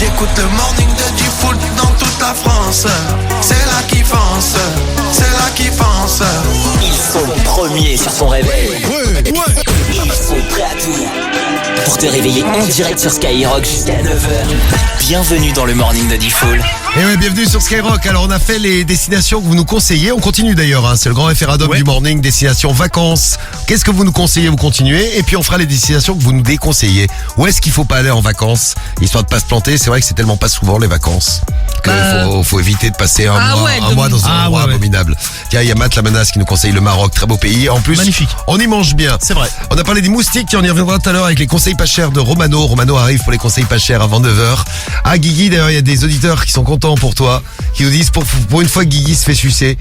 J'écoute le morning de Diffoul dans toute la France. C'est là qu'ils pensent, c'est là qu'ils pensent. Ils sont premiers sur ton réveil. Ils sont prêts à tout pour te réveiller en direct sur Skyrock jusqu'à 9h. Bienvenue dans le morning de Diffoul. Et ouais, bienvenue sur Skyrock. Alors on a fait les destinations que vous nous conseillez. On continue d'ailleurs, hein. C'est le grand référendum du morning, destination vacances. Qu'est-ce que vous nous conseillez, vous continuez. Et puis on fera les destinations que vous nous déconseillez. Où est-ce qu'il faut pas aller en vacances, histoire de pas se planter. C'est vrai que c'est tellement pas souvent les vacances que faut éviter de passer un mois dans un endroit abominable. Tiens, il y a Matt la menace qui nous conseille le Maroc, très beau pays. En plus, magnifique. On y mange bien. C'est vrai. On a parlé des moustiques, on y reviendra tout à l'heure avec les conseils pas chers de Romano. Romano arrive pour les conseils pas chers avant 9h. Ah Guigui, d'ailleurs, il y a des auditeurs qui sont contents pour toi, qui nous disent pour une fois que Guigui se fait sucer.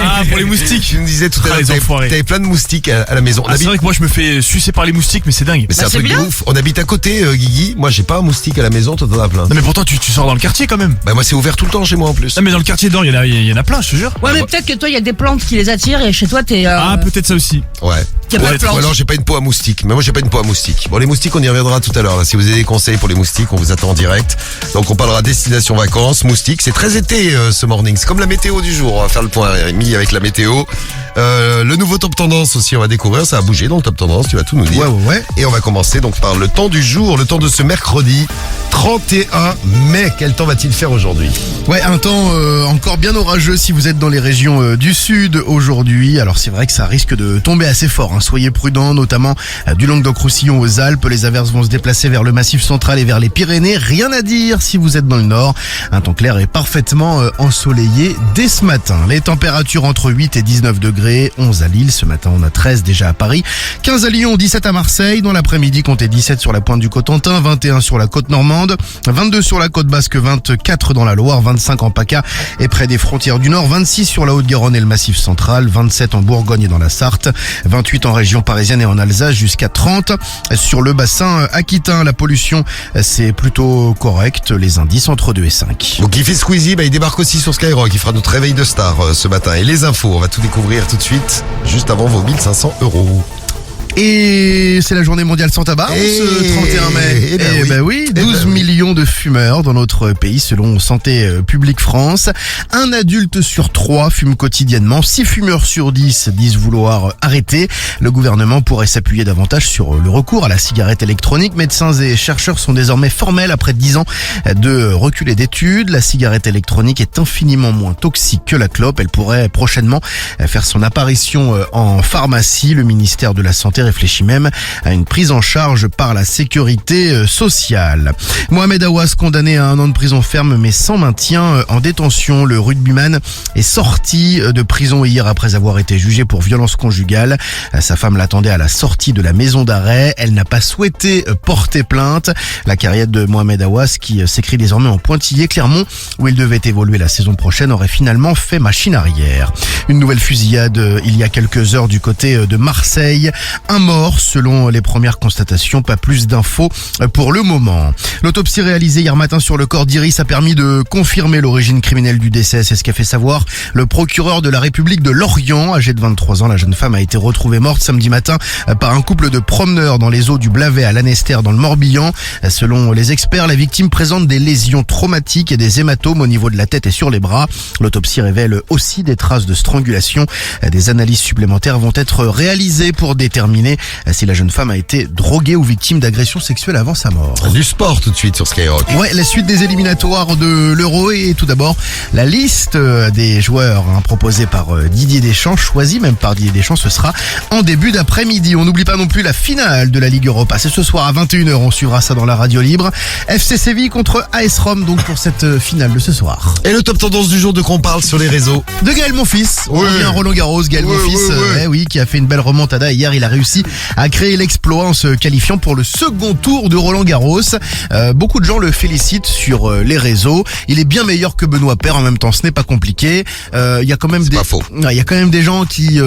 Ah, pour les moustiques. Tu nous disais tout à l'heure, t'avais plein de moustiques à la maison. C'est vrai que moi je me fais sucer par les moustiques, mais c'est dingue. Mais c'est un truc de ouf. On habite à côté, Guigui. Moi j'ai pas un moustique à la maison, toi t'en as plein. Non mais pourtant tu sors dans le quartier quand même. Bah moi c'est ouvert tout le temps chez moi en plus. Non mais dans le quartier dedans, il y en a plein, je te jure. Ouais, mais peut-être que toi il y a des plantes qui les attirent et chez toi t'es. Ah, peut-être ça aussi. Ouais. Y a pas de plantes. Ou alors j'ai pas une peau à moustique. Mais moi j'ai pas une peau à moustique. Bon, les moustiques on y reviendra tout à l'heure. Là. Si vous avez des conseils pour les moustiques, on vous attend en direct. Donc on parlera destination vacances, moustiques. C'est très été ce morning. C'est comme la météo du jour. On va faire le point Rémi avec la météo. Le nouveau top tendance aussi, on va découvrir. Ça a bougé dans le top tendance. Tu vas tout nous dire. Ouais. Et on va commencer donc par le temps du jour, le temps de ce mercredi 31 mai. Quel temps va-t-il faire aujourd'hui? Ouais, un temps encore bien orageux si vous êtes dans les régions du sud aujourd'hui. Alors c'est vrai que ça risque de tomber assez fort, hein. Soyez prudents, notamment du Languedoc-Roussillon aux Alpes. Les averses vont se déplacer vers le Massif central et vers les Pyrénées. Rien à dire si vous êtes dans le nord. Un temps clair et parfaitement ensoleillé dès ce matin. Les températures entre 8 et 19 degrés. 11 à Lille. Ce matin, on a 13 déjà à Paris. 15 à Lyon, 17 à Marseille. Dans l'après-midi, comptez 17 sur la pointe du Cotentin, 21 sur la côte normande, 22 sur la côte basque, 24 dans la Loire, 25 en PACA et près des frontières du Nord, 26 sur la Haute-Garonne et le Massif central, 27 en Bourgogne et dans la Sarthe, 28 en région parisienne et en Alsace, jusqu'à 30 sur le bassin aquitain. La pollution, c'est plutôt correct. Les indices entre 2 et 5. Donc il fait Squeezie, il débarque aussi sur Skyrock. Il fera notre réveil de star ce matin. Et les infos, on va tout découvrir tout de suite, juste avant vos 1500 €. Et c'est la journée mondiale sans tabac, ce 31 mai. Ben oui, 12 millions de fumeurs dans notre pays selon Santé publique France. Un adulte sur 3 fume quotidiennement. 6 fumeurs sur 10 disent vouloir arrêter. Le gouvernement pourrait s'appuyer davantage sur le recours à la cigarette électronique. Médecins et chercheurs sont désormais formels après 10 ans de recul et d'études. La cigarette électronique est infiniment moins toxique que la clope. Elle pourrait prochainement faire son apparition en pharmacie. Le ministère de la Santé réfléchit même à une prise en charge par la sécurité sociale. Mohamed Aouas condamné à 1 an de prison ferme mais sans maintien en détention. Le rugbyman est sorti de prison hier après avoir été jugé pour violence conjugale. Sa femme l'attendait à la sortie de la maison d'arrêt. Elle n'a pas souhaité porter plainte. La carrière de Mohamed Aouas, qui s'écrit désormais en pointillé, Clermont, où il devait évoluer la saison prochaine, aurait finalement fait machine arrière. Une nouvelle fusillade il y a quelques heures du côté de Marseille. Un mort selon les premières constatations, pas plus d'infos pour le moment. L'autopsie réalisée hier matin sur le corps d'Iris a permis de confirmer l'origine criminelle du décès. C'est ce qu'a fait savoir le procureur de la République de Lorient. Âgée de 23 ans, la jeune femme a été retrouvée morte samedi matin par un couple de promeneurs dans les eaux du Blavet à Lanester dans le Morbihan. Selon les experts, la victime présente des lésions traumatiques et des hématomes au niveau de la tête et sur les bras. L'autopsie révèle aussi des traces de strangulation. Des analyses supplémentaires vont être réalisées pour déterminer si la jeune femme a été droguée ou victime d'agression sexuelle avant sa mort. Du sport tout de suite sur Skyrock. Ouais, la suite des éliminatoires de l'Euro et tout d'abord la liste des joueurs proposés par Didier Deschamps, choisis même par Didier Deschamps, ce sera en début d'après-midi. On n'oublie pas non plus la finale de la Ligue Europa. C'est ce soir à 21h, on suivra ça dans la radio libre. FC Séville contre AS Rome donc pour cette finale de ce soir. Et le top tendance du jour de qu'on parle sur les réseaux. De Gaël Monfils, on revient à Roland Garros. Gaël Monfils, qui a fait une belle remontada hier. Il a réussi à créer l'exploit en se qualifiant pour le second tour de Roland Garros. Beaucoup de gens le félicitent sur les réseaux. Il est bien meilleur que Benoît Paire. En même temps, ce n'est pas compliqué. Il y a quand même des gens qui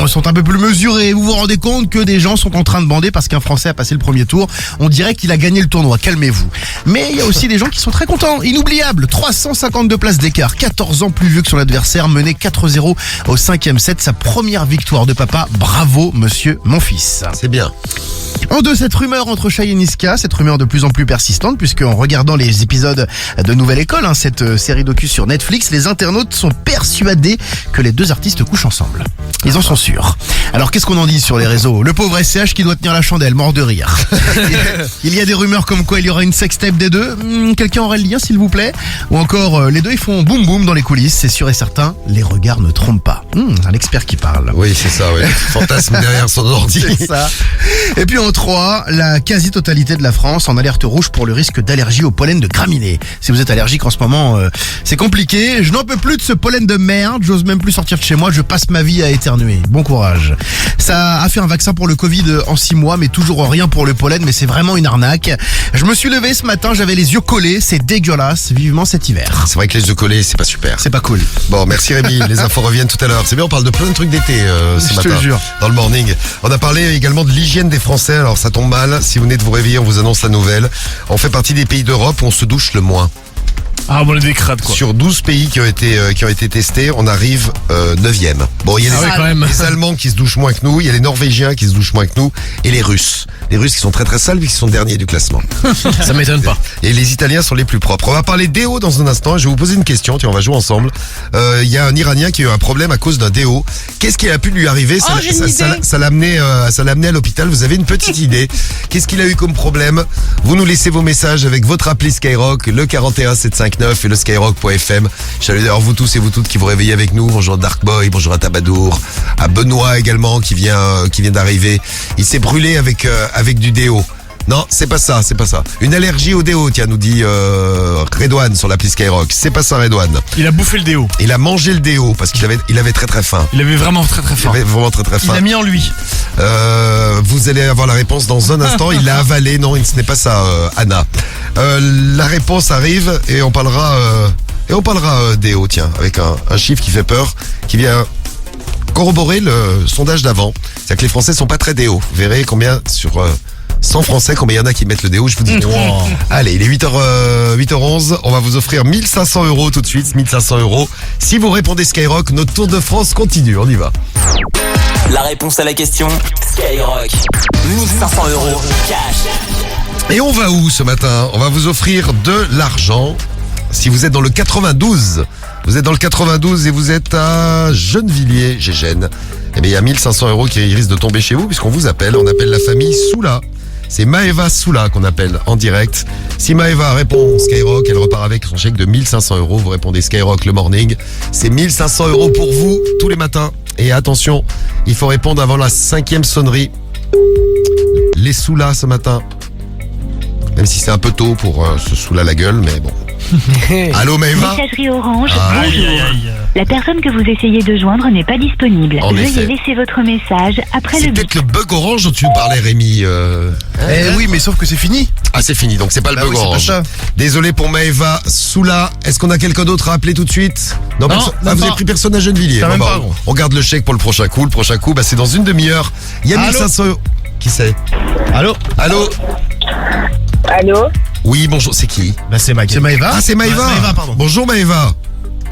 sont un peu plus mesurés. Vous vous rendez compte que des gens sont en train de bander parce qu'un Français a passé le premier tour. On dirait qu'il a gagné le tournoi. Calmez-vous. Mais il y a aussi des gens qui sont très contents. Inoubliable. 352 places d'écart. 14 ans plus vieux que son adversaire. Mené 4-0 au 5e set. Sa première victoire de papa. Bravo, monsieur Monfils. mon fils. C'est bien. En deux, cette rumeur entre Shai et Niska, cette rumeur de plus en plus persistante, puisque en regardant les épisodes de Nouvelle École, cette série docu sur Netflix, les internautes sont persuadés que les deux artistes couchent ensemble. Ils en sont sûrs. Alors qu'est-ce qu'on en dit sur les réseaux? Le pauvre SCH qui doit tenir la chandelle, mort de rire. Il y a des rumeurs comme quoi il y aura une sextape des deux. Quelqu'un aurait le lien s'il vous plaît? Ou encore, les deux ils font boum boum dans les coulisses, c'est sûr et certain, les regards ne trompent pas. Un expert qui parle. Oui, c'est ça, oui. Fantasme derrière son ordi. C'est ça. Et puis en 3, la quasi-totalité de la France en alerte rouge pour le risque d'allergie au pollen de graminées. Si vous êtes allergique en ce moment, c'est compliqué. Je n'en peux plus de ce pollen de merde, j'ose même plus sortir de chez moi, je passe ma vie à éternuer. Bon courage. Ça a fait un vaccin pour le Covid en 6 mois, mais toujours rien pour le pollen, mais c'est vraiment une arnaque. Je me suis levé ce matin, j'avais les yeux collés, c'est dégueulasse, vivement cet hiver. C'est vrai que les yeux collés, c'est pas super. C'est pas cool. Bon, merci Rémi, les infos reviennent tout à l'heure. C'est bien, on parle de plein de trucs d'été ce matin. Je te jure. Dans le morning. On a parlé également de l'hygiène des Français, alors ça tombe mal. Si vous venez de vous réveiller, on vous annonce la nouvelle. On fait partie des pays d'Europe où on se douche le moins. Ah, bon, on est des crades, quoi. Sur 12 pays qui ont été testés, on arrive 9e. Bon, il y a Ah ouais, quand même. les Allemands qui se douchent moins que nous, il y a les Norvégiens qui se douchent moins que nous, et les Russes. Les Russes qui sont très très sales, mais qui sont derniers du classement. Ça m'étonne pas. Et les Italiens sont les plus propres. On va parler déo dans un instant. Je vais vous poser une question. Tiens, on va jouer ensemble. Il y a un Iranien qui a eu un problème à cause d'un déo. Qu'est-ce qui a pu lui arriver? j'ai une idée. Ça l'a amené à l'hôpital. Vous avez une petite idée? Qu'est-ce qu'il a eu comme problème? Vous nous laissez vos messages avec votre appli Skyrock, le 41759 et le skyrock.fm. Salut d'ailleurs vous tous et vous toutes qui vous réveillez avec nous. Bonjour à Dark Boy, bonjour à Tabadour, à Benoît également qui vient d'arriver. Il s'est brûlé avec du déo. Non, c'est pas ça. Une allergie au déo, tiens, nous dit Redouane sur l'appli Skyrock. C'est pas ça, Redouane. Il a bouffé le déo. Il a mangé le déo parce qu'il avait très très faim. Il avait vraiment très très Il faim. avait vraiment très très faim. Il l'a mis en lui. Vous allez avoir la réponse dans un instant. Il l'a avalé. Non, ce n'est pas ça, Anna. La réponse arrive et on parlera déo, tiens, avec un chiffre qui fait peur, qui vient corroborer le sondage d'avant. C'est-à-dire que les Français sont pas très déo. Vous verrez combien sur 100 Français, combien il y en a qui mettent le déo, je vous dis. Allez, il est 8h11, on va vous offrir 1500 € tout de suite, 1500 €. Si vous répondez Skyrock, notre Tour de France continue, on y va. La réponse à la question, Skyrock. 1500 € cash. Et on va où ce matin? On va vous offrir de l'argent. Si vous êtes dans le 92, vous êtes dans le 92 et vous êtes à Gennevilliers, Gégène, eh bien il y a 1500 € qui risquent de tomber chez vous puisqu'on vous appelle. On appelle la famille Soula. C'est Maëva Soula qu'on appelle en direct. Si Maëva répond Skyrock, elle repart avec son chèque de 1500 €. Vous répondez Skyrock le morning. C'est 1500 € pour vous tous les matins. Et attention, il faut répondre avant la 5e sonnerie. Les Soula ce matin. Même si c'est un peu tôt pour se Soula la gueule, mais bon. Allô Maëva? Messagerie Orange, Aïe, bonjour. La personne que vous essayez de joindre n'est pas disponible. En Veuillez effet. laisser votre message après C'est le bip. peut-être le bug orange dont tu me parlais Rémi. Oui, mais sauf que c'est fini. Ah c'est fini, donc c'est pas le Bah bug oui, c'est pas orange. ça. Désolé pour Maëva Soula. Est-ce qu'on a quelqu'un d'autre à appeler tout de suite? Non, Non, vous même avez pas. pris personne à Gennevilliers. Ça, même pas. On garde le chèque pour le prochain coup. Le prochain coup, c'est dans une demi-heure. Il y a Allô 1500 €. Qui c'est? Allô? Allô? Allô? Oui, bonjour, c'est qui? Bah, c'est Mike. C'est Maëva? Ah, c'est Maëva. Maëva, pardon. Bonjour Maëva.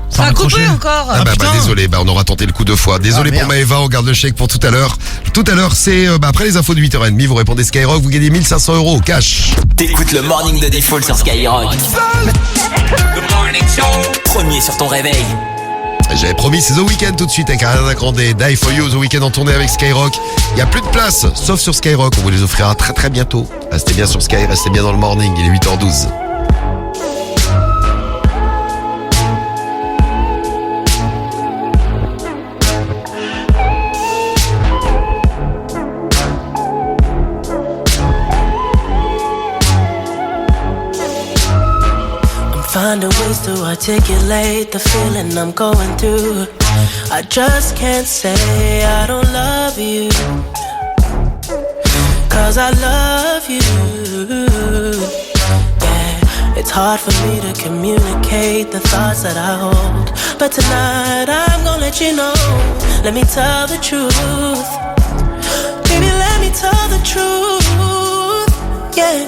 Ça a coupé encore. Ah, désolé, on aura tenté le coup 2 fois. Désolé Ah, pour merde. Maëva, on garde le chèque pour tout à l'heure. Tout à l'heure, c'est après les infos de 8h30, vous répondez Skyrock, vous gagnez 1500 € cash. T'écoutes le morning de Default sur Skyrock. Premier sur ton réveil. J'avais promis, c'est The Weeknd tout de suite avec Ariana Grande, Die For You, The Weeknd en tournée avec Skyrock. Il n'y a plus de place, sauf sur Skyrock, on vous les offrira très très bientôt. Restez bien sur Sky, restez bien dans le morning, il est 8h12. Finding ways to articulate the feeling I'm going through. I just can't say I don't love you, 'cause I love you. Yeah, it's hard for me to communicate the thoughts that I hold, but tonight I'm gonna let you know. Let me tell the truth. Baby, let me tell the truth. Yeah,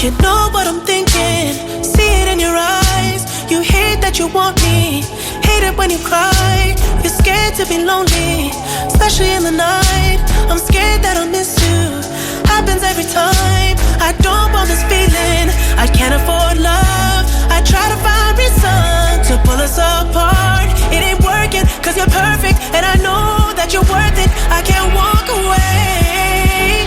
you know what I'm thinking. See it in your eyes. You hate that you want me. Hate hate it when you cry. You're scared to be lonely, especially in the night. I'm scared that I'll miss you. Happens every time. I don't want this feeling. I can't afford love. I try to find reason to pull us apart. It ain't working, cause you're perfect, and I know that you're worth it. I can't walk away.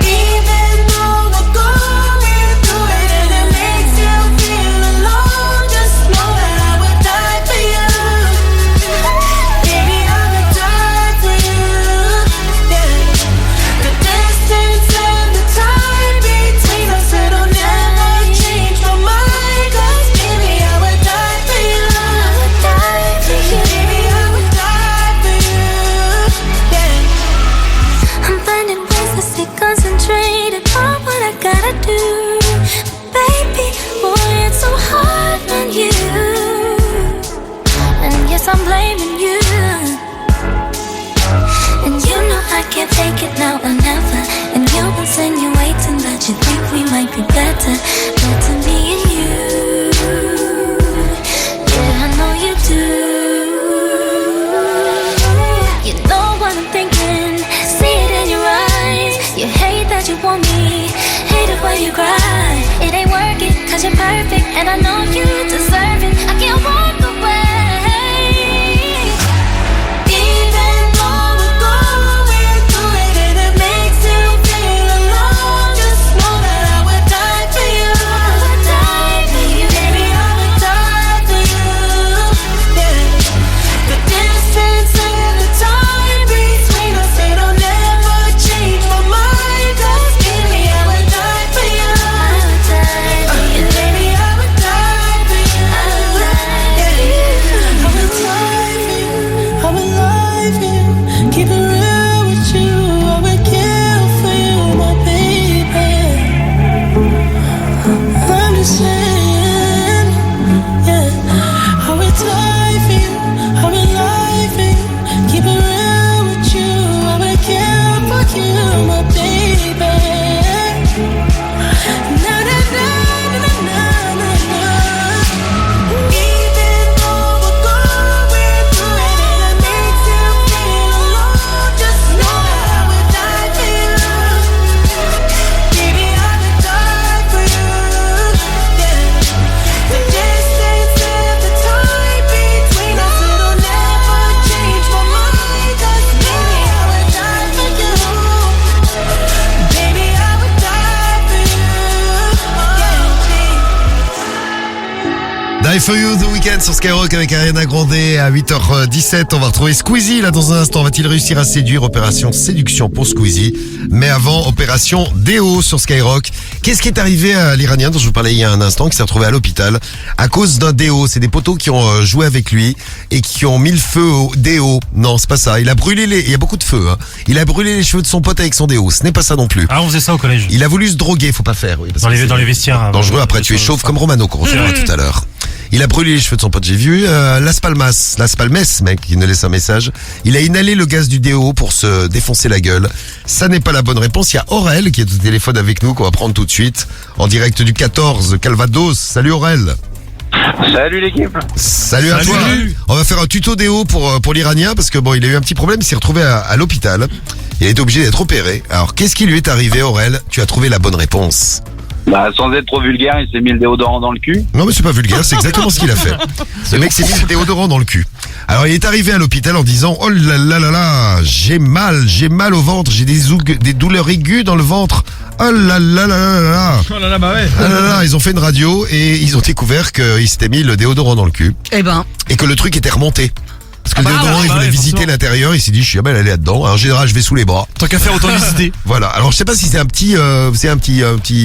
Even though we're going through it and it makes you feel alone, just know that I would die for you. Baby, I would die for you. Yeah. The distance and the time between us, it'll never change my mind. Cause baby, I would die for you. I would die for you. Baby, I would die for you. Yeah. I'm finding ways to stay concentrated on what I gotta do. Baby, boy, it's so hard on you. And yes, I'm blaming you. And you know I can't take it now or never. And you're insinuating that you think we might be better. Better me and you. Yeah, I know you do. You know what I'm thinking. See it in your eyes. You hate that you want me. Hate it when you cry. It ain't working cause you're perfect. And I know you deserve it. I can't walk away. Even though we're going through it and it makes you feel alone, just know that I would die for you. I would die for you. Baby, I would die for you. Yeah. The distance and the time between us, it'll never change my mind. Cause baby, I would die for you. I would die for you. Baby, I would die for you. I would die for you. I would die for you. I would lie for you. Keep it real with you. I would kill for you, my baby. I'm just saying, yeah. I would die for you. I would lie for you. Keep it real with you. I would kill for you, my baby. Na na na na na na na. Even though we're going through it and it makes you feel alone, just know that I would die for you. Baby, I would die for you. Yeah. The distance and the time between us, it'll never change my mind. Cause baby, I would die for you. Baby, I would die for you. Die for You, The Weeknd sur Skyrock avec Ariana Grande à 8h17. On va retrouver Squeezie là dans un instant. Va-t-il réussir à séduire? Opération séduction pour Squeezie. Mais avant, opération Déo sur Skyrock. Qu'est-ce qui est arrivé à l'Iranien dont je vous parlais il y a un instant, qui s'est retrouvé à l'hôpital à cause d'un déo? C'est des poteaux qui ont joué avec lui et qui ont mis le feu au déo. Non, c'est pas ça. Il a brûlé il y a beaucoup de feu, hein. Il a brûlé les cheveux de son pote avec son déo. Ce n'est pas ça non plus. Ah, on faisait ça au collège. Il a voulu se droguer, faut pas faire. Oui, parce Dans que les c'est vestiaires. dangereux. Après, tu es chauve comme Romano qu'on recevra tout à l'heure. Il a brûlé les cheveux de son pote, j'ai vu. Las Palmes, mec, qui nous laisse un message. Il a inhalé le gaz du déo pour se défoncer la gueule. Ça n'est pas la bonne réponse. Il y a Aurel qui est au téléphone avec nous, qu'on va prendre tout de suite, en direct du 14, Calvados. Salut Aurel. Salut l'équipe. Salut à toi. On va faire un tuto déo pour l'Iranien, parce que bon, il a eu un petit problème, il s'est retrouvé à l'hôpital. Il a été obligé d'être opéré. Alors, qu'est-ce qui lui est arrivé, Aurel? Tu as trouvé la bonne réponse. Bah, sans être trop vulgaire, il s'est mis le déodorant dans le cul. Non mais c'est pas vulgaire, c'est exactement ce qu'il a fait. Le mec s'est mis le déodorant dans le cul. Alors il est arrivé à l'hôpital en disant: oh là là là là, j'ai mal au ventre, j'ai des douleurs aiguës dans le ventre. Oh là là là là là. Oh là là, bah ouais. Ah là là, ils ont fait une radio et ils ont découvert qu'il s'était mis le déodorant dans le cul. Eh ben. Et que le truc était remonté. Parce que le déodorant, il voulait visiter l'intérieur, il s'est dit, je suis bien allé là-dedans. Alors, en général, je vais sous les bras. Tant qu'à faire, autant visiter. Voilà. Alors, je sais pas si c'est un petit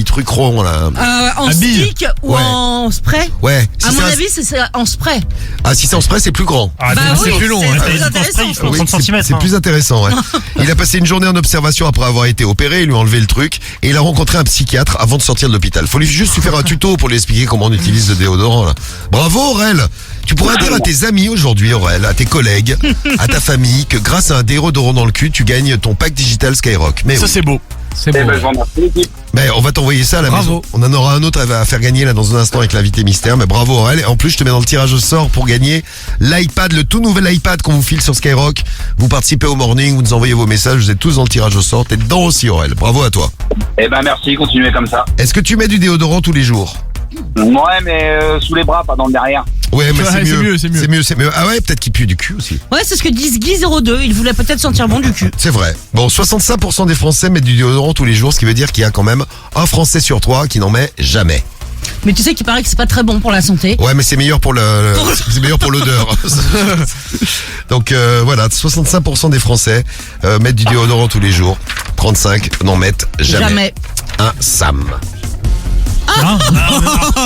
truc rond, là. En stick ou en spray? Ouais. À mon avis, c'est en spray. Ah, si c'est en spray, c'est plus grand. Ah, bah c'est plus long, c'est plus intéressant. 30 cm. C'est plus intéressant, ouais. Il a passé une journée en observation après avoir été opéré, ils lui ont enlevé le truc, et il a rencontré un psychiatre avant de sortir de l'hôpital. Faut lui faire un tuto pour lui expliquer comment on utilise le déodorant, là. Bravo, Aurel. Tu pourrais dire à tes amis aujourd'hui, Aurel, à tes collègues, à ta famille, que grâce à un déodorant dans le cul, tu gagnes ton pack digital Skyrock. Mais ça, oui. c'est beau. C'est Eh beau. ben, je vous remercie l'équipe. Ben, on va t'envoyer ça à la Bravo. maison. On en aura un autre à faire gagner là dans un instant avec l'invité mystère. Mais bravo Aurel. Et en plus, je te mets dans le tirage au sort pour gagner l'iPad, le tout nouvel iPad qu'on vous file sur Skyrock. Vous participez au morning, vous nous envoyez vos messages, vous êtes tous dans le tirage au sort. T'es dedans aussi Aurel. Bravo à toi. Eh ben, merci, continuez comme ça. Est-ce que tu mets du déodorant tous les jours? Ouais, mais sous les bras, pas dans le derrière. Ouais, mais Ouais, c'est mieux. c'est mieux. C'est mieux. Ah ouais, peut-être qu'il pue du cul aussi. Ouais, c'est ce que disent Guy02. Il voulait peut-être sentir bon du cul. C'est vrai. Bon, 65% des Français mettent du déodorant tous les jours, ce qui veut dire qu'il y a quand même un Français sur 3 qui n'en met jamais. Mais tu sais qu'il paraît que c'est pas très bon pour la santé. Ouais, mais c'est meilleur pour c'est meilleur pour l'odeur. Donc voilà, 65% des Français mettent du déodorant tous les jours. 35 n'en mettent jamais. Un Sam.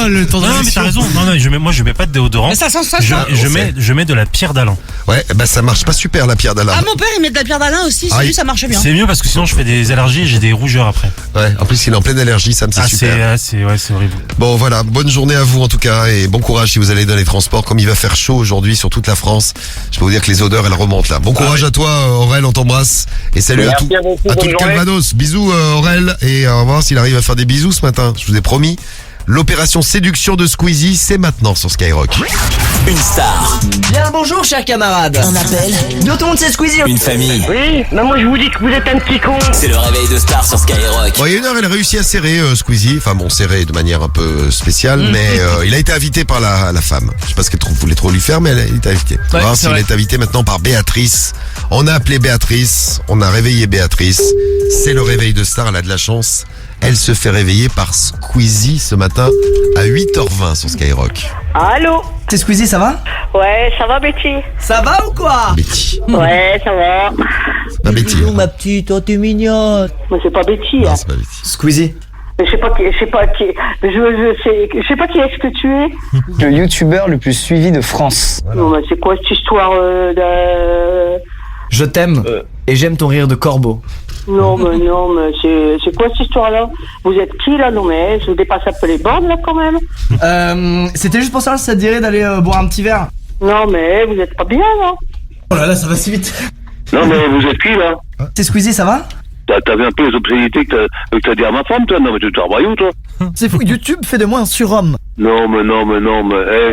Le temps de Non, mais t'as raison. Non, moi je mets pas de déodorant. Mais ça sent ça. Je mets de la pierre d'Alain. Ouais, bah ça marche pas super la pierre d'Alain. Ah, mon père, il met de la pierre d'Alain aussi. Ah, C'est lui, ça marche bien. C'est mieux parce que sinon je fais des allergies et j'ai des rougeurs après. Ouais, en plus il est en pleine allergie, Sam, c'est super. C'est horrible. Bon voilà, bonne journée à vous en tout cas et bon courage si vous allez dans les transports. Comme il va faire chaud aujourd'hui sur toute la France, je peux vous dire que les odeurs elles remontent là. Bon courage à toi Aurel, on t'embrasse et salut Merci à vous, à bonne tout le journée. Calvados. Bisous Aurel et on va voir s'il arrive à faire des bisous ce matin. Je vous ai promis. L'opération séduction de Squeezie, c'est maintenant sur Skyrock. Une star, Bien bonjour chers camarades. un appel, Tout le monde c'est Squeezie. une famille. Oui, mais moi je vous dis que vous êtes un petit con. C'est le réveil de star sur Skyrock. Bon, il y a une heure, elle a réussi à serrer Squeezie. Enfin bon, serré de manière un peu spéciale, mais il a été invité par la femme. Je sais pas ce qu'elle voulait trop lui faire, mais elle a été invitée. On va voir s'il est invité maintenant par Béatrice. On a appelé Béatrice, on a réveillé Béatrice. C'est le réveil de star, elle a de la chance. Elle se fait réveiller par Squeezie ce matin à 8h20 sur Skyrock. Allô? C'est Squeezie, ça va? Ouais, ça va Betty? Ça va ou quoi? Betty. Ouais, ça va. C'est pas Betty. Ma petite, oh t'es mignonne. Mais c'est pas Betty, Non, hein. c'est pas Betty. Squeezie. Je sais pas qui est-ce que tu es. Le youtubeur le plus suivi de France. Non, mais c'est quoi cette histoire de... Je t'aime et j'aime ton rire de corbeau. Non, mais c'est quoi cette histoire-là? Vous êtes qui, là? Non, mais je dépasse un peu les bornes, là, quand même. C'était juste pour savoir si ça te dirait d'aller boire un petit verre. Non, mais vous êtes pas bien, là. Oh là là, ça va si vite. Non, mais vous êtes qui, là? C'est Squeezie, ça va? T'as vu un peu les obscénités que t'as dit à ma femme, toi? Non, mais tu te travailles où, toi? C'est fou, YouTube fait de moi un surhomme. Non, mais,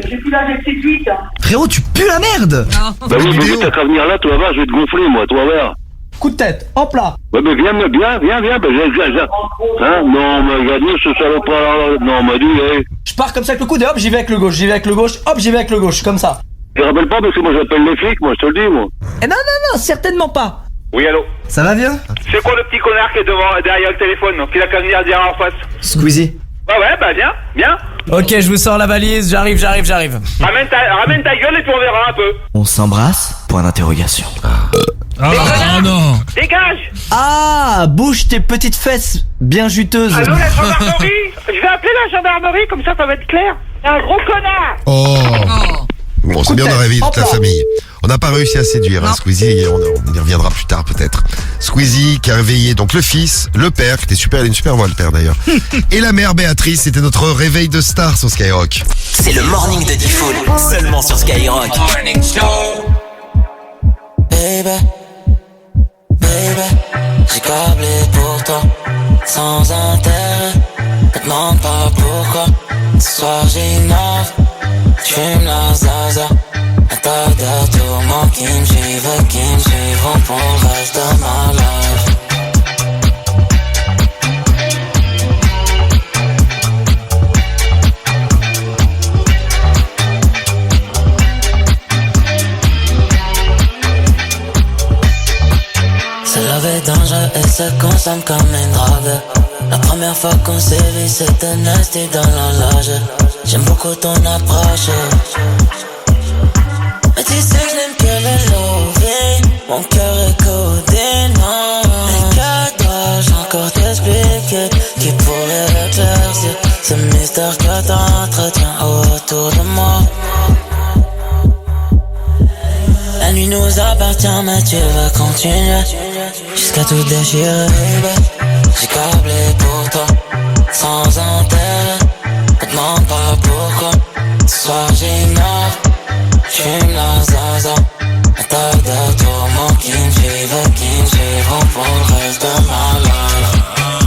J'ai plus l'âge d'être séduite, hein. Frérot, tu pues la merde. Bah oui, mais t'as qu'à venir là, tu vas voir, je vais te gonfler, moi, tu vas voir. Coup de tête, hop là. Ouais, mais viens, ben j'ai. Hein? Non, mais regarde-nous, ce salopard, non, m'a dit, hey. Je pars comme ça avec le coude et hop, j'y vais avec le gauche, hop, j'y vais avec le gauche, comme ça. Je te rappelle pas parce que moi j'appelle les flics, moi, je te le dis, moi. Eh non, certainement pas. Oui, allô? Ça va bien? C'est quoi le petit connard qui est derrière le téléphone? Donc il a qu'à venir dire en face. Squeezie. Ouais, bah viens. Ok, je vous sors la valise, j'arrive. Ramène ta gueule et puis on verra un peu. On s'embrasse? Point d'interrogation. Ah non. Dégage! Ah, bouge tes petites fesses bien juteuses. Allô, la gendarmerie? Je vais appeler la gendarmerie, comme ça va être clair. C'est un gros connard! Oh. Bon, c'est bien de réveiller toute la famille. On n'a pas réussi à séduire Squeezie, on y reviendra plus tard peut-être. Squeezie qui a réveillé donc le fils, le père, qui était super, il a une super voix le père d'ailleurs, et la mère Béatrice, c'était notre réveil de star sur Skyrock. C'est le morning de Diffoul, seulement sur Skyrock. Baby, j'ai câblé pour toi, sans intérêt. Ne demande pas pourquoi. Ce soir j'innove, j'fume la zaza. Un tas de tourments qui me suivront pour le reste de ma life. C'est la vie dangereux et se consomme comme une drogue. La première fois qu'on s'est vu, c'était nasty dans la loge. J'aime beaucoup ton approche. Mais tu sais que je n'aime que le loving. Mon cœur est codé, non. Mais que dois-je encore t'expliquer qui pourrait éclaircir ce mystère que t'entretiens autour de moi? La nuit nous appartient, mais tu vas continuer jusqu'à tout déchirer. J'ai câblé pour toi, sans intérêt. Ne demande pas pourquoi. Ce soir j'ignore, j'fume la zaza. Un tas de tourments qui me suivront pour le reste de ma life.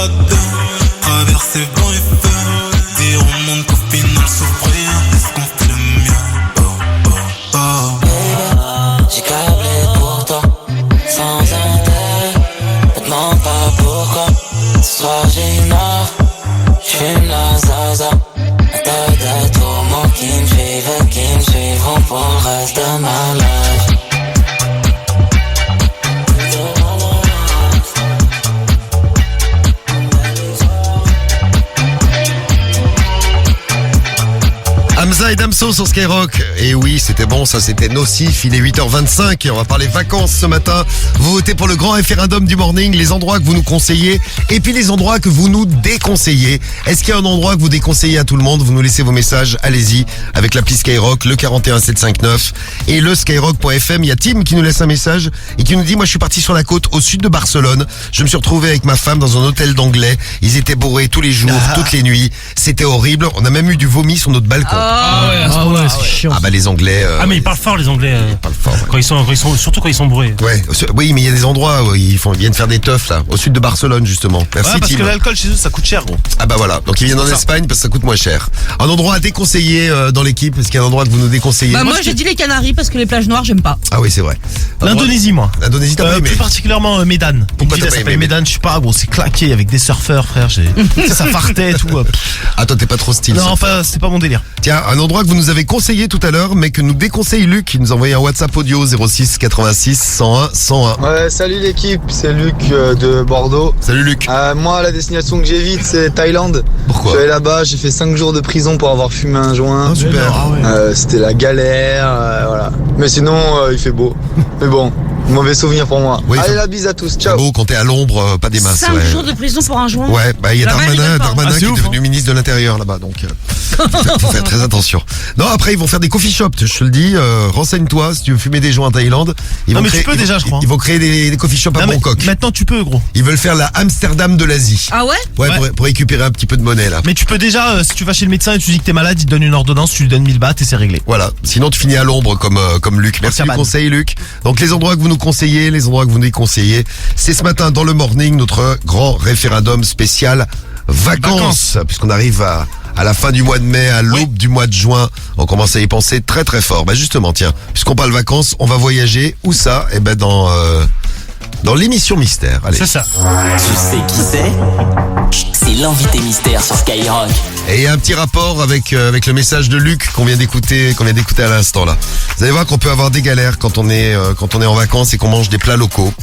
là-dedans. Traverser vent et feu, dire au monde qu'au final souffrir, est-ce qu'on fait le mieux? Oh, oh, oh. J'ai câblé pour toi, sans intérêt. Me demande pas pourquoi. Ce soir j'ai une offre, j'fume la zaza. Un tas de tourments qui me suivront pour le reste de ma life. Hamza et Damso sur Skyrock. Et oui, c'était bon, ça c'était nocif. Il est 8h25 et on va parler vacances ce matin. Vous votez pour le grand référendum du morning, les endroits que vous nous conseillez et puis les endroits que vous nous déconseillez. Est-ce qu'il y a un endroit que vous déconseillez à tout le monde? Vous nous laissez vos messages, allez-y, avec l'appli Skyrock, le 41759 et le skyrock.fm. Il y a Tim qui nous laisse un message et qui nous dit: moi je suis parti sur la côte au sud de Barcelone. Je me suis retrouvé avec ma femme dans un hôtel d'anglais. Ils étaient bourrés tous les jours, toutes les nuits. C'était horrible. On a même eu du vomi sur notre balcon. Ah ouais, c'est chiant. Ah bah les Anglais. Ah mais ils parlent fort les Anglais. Ils parlent fort. Ouais. Quand ils sont, surtout quand ils sont bourrés. Ouais. Oui, mais il y a des endroits où ils viennent faire des teufs là, au sud de Barcelone justement. Merci Ouais, parce Tim. que l'alcool chez eux ça coûte cher gros. Ah bah voilà. Donc ils viennent en Espagne parce que ça coûte moins cher. Un endroit à déconseiller dans l'équipe. Est-ce qu'il y a un endroit que vous nous déconseillez? Bah moi j'ai dit les Canaries parce que les plages noires j'aime pas. Ah oui c'est vrai. L'Indonésie moi. L'Indonésie t'as pas aimé? Plus particulièrement Medan. Pourquoi Une t'as ville, pas elle s'appelle aimé Medan, je sais pas gros, c'est claqué avec des surfeurs frère. Ça fartait et tout. Ah toi t'es pas trop style. Non ça. enfin c'est pas mon délire. Tiens, un endroit que vous nous avez conseillé tout à l'heure, mais que nous déconseille Luc, qui nous a envoyé un WhatsApp audio 06 86 101 101. Ouais, salut l'équipe, c'est Luc de Bordeaux. Salut Luc. Moi, la destination que j'évite, c'est Thaïlande. Pourquoi? Je suis allé là-bas, j'ai fait 5 jours de prison pour avoir fumé un joint. Ah, super. C'était la galère, voilà. Mais sinon, il fait beau. Mais bon, mauvais souvenir pour moi. Oui, allez, la bise à tous, ciao. Beau quand t'es à l'ombre, pas des masses. 5 jours de prison pour un joint. Ouais, bah il y a Là-bas, ils rigolent pas. Darmanin Ah, qui est ouf, devenu ministre de l'Intérieur là-bas, donc faut faire très attention. Non, après ils vont faire des coffee shops, je te le dis. Renseigne-toi si tu veux fumer des joints en Thaïlande. Non, mais tu peux déjà, je crois. Ils vont créer des coffee shops à Non, mais Bangkok. maintenant tu peux gros. Ils veulent faire la Amsterdam de l'Asie. Ah ouais? Ouais, Ouais. pour récupérer un petit peu de monnaie là. Mais tu peux déjà, si tu vas chez le médecin et tu dis que t'es malade, il te donne une ordonnance, tu lui donnes 1000 bahts et c'est réglé. Voilà. Sinon, tu finis à l'ombre comme Luc. Merci du conseil, Luc. Donc, les endroits que vous nous conseillez, les endroits que vous nous déconseillez, c'est ce matin dans le morning, notre grand référendum spécial vacances. Puisqu'on arrive à la fin du mois de mai, à l'aube du mois de juin. On commence à y penser très très fort. Bah, justement, tiens, puisqu'on parle vacances, on va voyager. Où ça? Eh ben, dans l'émission Mystère. Allez. C'est ça. Tu sais qui c'est? C'est l'invité mystère sur Skyrock. Et il y a un petit rapport avec le message de Luc qu'on vient d'écouter à l'instant là. Vous allez voir qu'on peut avoir des galères quand on est en vacances et qu'on mange des plats locaux.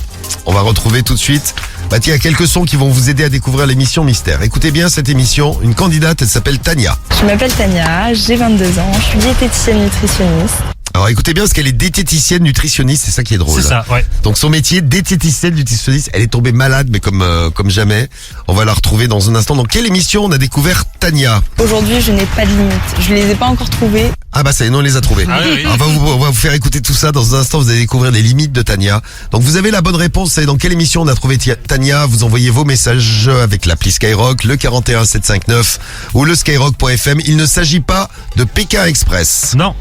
On va retrouver tout de suite tiens, quelques sons qui vont vous aider à découvrir l'émission Mystère. Écoutez bien cette émission, une candidate, elle s'appelle Tania. Je m'appelle Tania, j'ai 22 ans, je suis diététicienne nutritionniste. Alors écoutez bien parce qu'elle est diététicienne nutritionniste, c'est ça qui est drôle. C'est ça, ouais. Donc son métier, diététicienne nutritionniste, elle est tombée malade mais comme jamais. On va la retrouver dans un instant. Dans quelle émission on a découvert Tania? Aujourd'hui, je n'ai pas de limite, je les ai pas encore trouvées. Ah bah ça y est, non, on les a trouvés. Ah oui, oui. On va vous faire écouter tout ça dans un instant. Vous allez découvrir les limites de Tania. Donc vous avez la bonne réponse. Vous savez dans quelle émission on a trouvé Tania. Vous envoyez vos messages avec l'appli Skyrock, le 41759 ou le skyrock.fm. Il ne s'agit pas de Pékin Express. Non.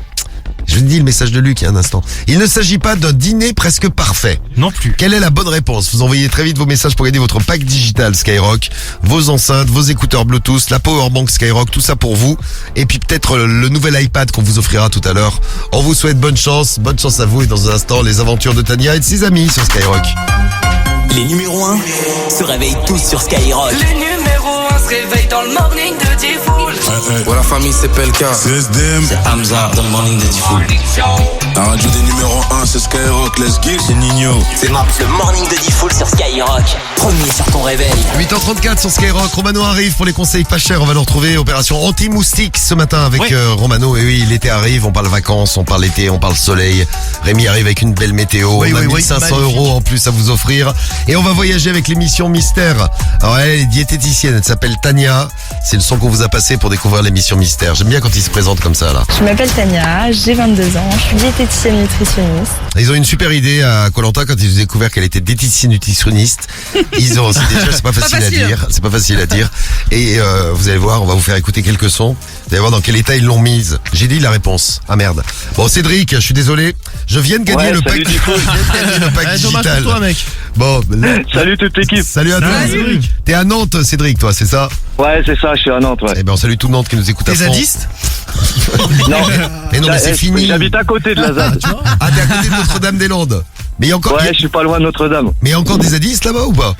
Je vous dis le message de Luc il y a un instant. Il ne s'agit pas d'un dîner presque parfait. Non plus. Quelle est la bonne réponse? Vous envoyez très vite vos messages pour gagner votre pack digital Skyrock, vos enceintes, vos écouteurs Bluetooth, la powerbank Skyrock, tout ça pour vous. Et puis peut-être le nouvel iPad qu'on vous offrira tout à l'heure. On vous souhaite bonne chance à vous et dans un instant les aventures de Tania et de ses amis sur Skyrock. Les numéros 1 se réveillent tous sur Skyrock. Les numéros 1 se réveillent dans le morning de Diffoul. Ouais, la famille c'est PLK, c'est SDM, c'est Hamza dans le morning de Diffoul. La radio des numéros 1 c'est Skyrock, let's get, c'est Nino. C'est le morning de Diffoul sur Skyrock. Premier sur ton réveil. 8h34 sur Skyrock. Romano arrive pour les conseils pas chers. On va le retrouver. Opération anti-moustique ce matin avec Romano. Et oui, l'été arrive. On parle vacances, on parle été, on parle soleil. Rémi arrive avec une belle météo. On a 1500 € en plus à vous offrir. Et on va voyager avec l'émission Mystère. Alors elle est diététicienne. Elle s'appelle Tania. C'est le son qu'on vous a passé pour découvrir l'émission Mystère. J'aime bien quand ils se présentent comme ça là. Je m'appelle Tania, j'ai 22 ans, je suis diététicienne nutritionniste. Ils ont une super idée à Koh-Lanta quand ils ont découvert qu'elle était diététicienne nutritionniste. C'est pas facile à dire. C'est pas facile à dire. Et vous allez voir, on va vous faire écouter quelques sons. Vous allez voir dans quel état ils l'ont mise. J'ai dit la réponse. Ah merde. Bon Cédric, je suis désolé. Je viens de gagner le pack digital. Dommage pour toi mec. Bon, Salut toute l'équipe. salut à toi. Cédric. T'es à Nantes, Cédric, toi, c'est ça? Ouais, c'est ça, je suis à Nantes, ouais. Eh ben, on salue tout Nantes qui nous écoute à T'es fond. zadiste? Non, Mais non, mais c'est fini. J'habite à côté de la ZAD. Ah, t'es à côté de Notre-Dame-des-Landes. Mais il y a encore, Ouais, je suis pas loin de Notre-Dame. mais il y a encore des zadistes là-bas ou pas?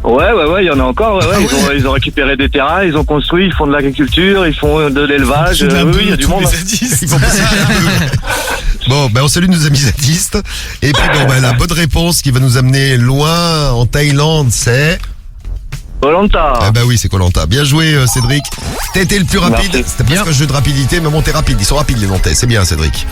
Ouais, il y en a encore. Ouais, ouais. Ils ont récupéré des terrains, ils ont construit, ils font de l'agriculture, ils font de l'élevage. Oui, il y a du monde. Ils vont passer Bon, ben on salue nos amis zadistes. Et puis bon, ben la bonne réponse qui va nous amener loin en Thaïlande, c'est... Koh-Lanta. Ah bah oui, c'est Koh-Lanta. Bien joué, Cédric. T'as été le plus rapide. Merci. C'était presque un jeu de rapidité, mais bon, t'es rapide. Ils sont rapides, les Nantais. C'est bien, Cédric.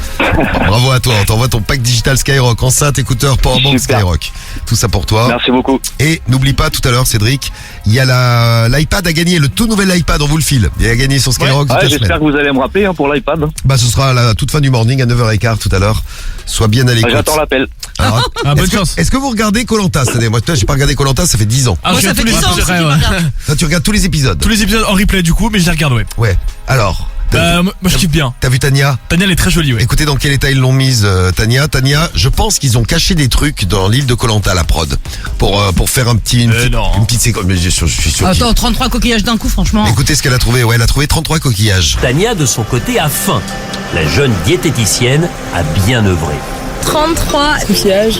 Bravo à toi. On t'envoie ton pack digital Skyrock, enceinte, écouteur, powerbank Super. Skyrock. Tout ça pour toi. Merci beaucoup. Et n'oublie pas, tout à l'heure, Cédric, il y a l'iPad à gagner, le tout nouvel iPad, on vous le file. Il a gagné sur Skyrock toute Ouais, la j'espère semaine. que vous allez me rappeler pour l'iPad. Bah, ce sera à la toute fin du morning, à 9h15 tout à l'heure. Sois bien à l'écoute. J'attends l'appel. Alors, Bonne est-ce que- chance. Est-ce que vous regardez Koh-Lanta cette année? Moi, j'ai pas regardé Koh-Lanta, ça fait 10 ans. Ah, Moi, je ça regarde fait tous 10 ans les aussi que épisodes. je regarde. Ça, tu regardes tous les épisodes? Tous les épisodes en replay du coup, mais je les regarde, ouais. Ouais. Alors, Moi je kiffe bien. t'as vu Tania? Tania elle est très jolie, ouais. Écoutez dans quel état ils l'ont mise, Tania. Tania, je pense qu'ils ont caché des trucs dans l'île de Koh-Lanta, la prod, pour faire une petite séquence. Mais je suis sûr. Attends, 33 coquillages d'un coup, franchement. Écoutez ce qu'elle a trouvé. Ouais, elle a trouvé 33 coquillages. Tania, de son côté, a faim. La jeune diététicienne a bien œuvré. 33 coquillages.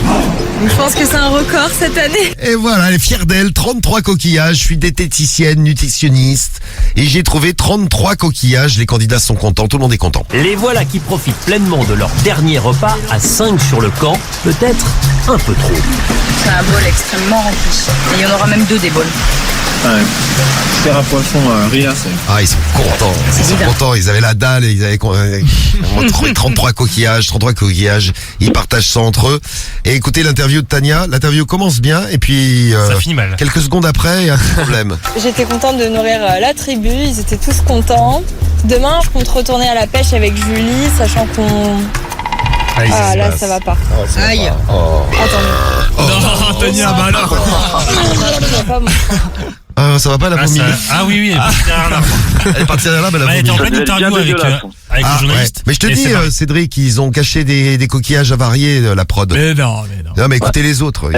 Je pense que c'est un record cette année. Et voilà, elle est fière d'elle. 33 coquillages. Je suis diététicienne, nutritionniste, et j'ai trouvé 33 coquillages. Les candidats sont contents. Tout le monde est content. Les voilà qui profitent pleinement de leur dernier repas à 5 sur le camp, peut-être un peu trop. C'est un bol extrêmement rempli. Et il y en aura même 2 des bols. Faire un poisson Ria, c'est... Ah, ils sont contents. Ils sont contents. Ils avaient la dalle et ils avaient trouvé 33 coquillages. Ils partagent ça entre eux. Et écoutez l'interview de Tania. L'interview commence bien et puis Ça finit mal. quelques secondes après, il y a un petit problème. J'étais contente de nourrir la tribu, ils étaient tous contents. Demain, je compte retourner à la pêche avec Julie, sachant qu'on... Ah là, ça va pas. Aïe. Non, Tania, bah alors. Ça va pas la vomi. Ah oui, elle est partie derrière l'arbre. Elle est partie derrière là, mais Elle elle était a en vomi. pleine interview avec le journaliste. Mais je te Et dis, c'est vrai. Cédric, ils ont caché des coquillages avariés, la prod. Mais non. Non, mais écoutez les autres.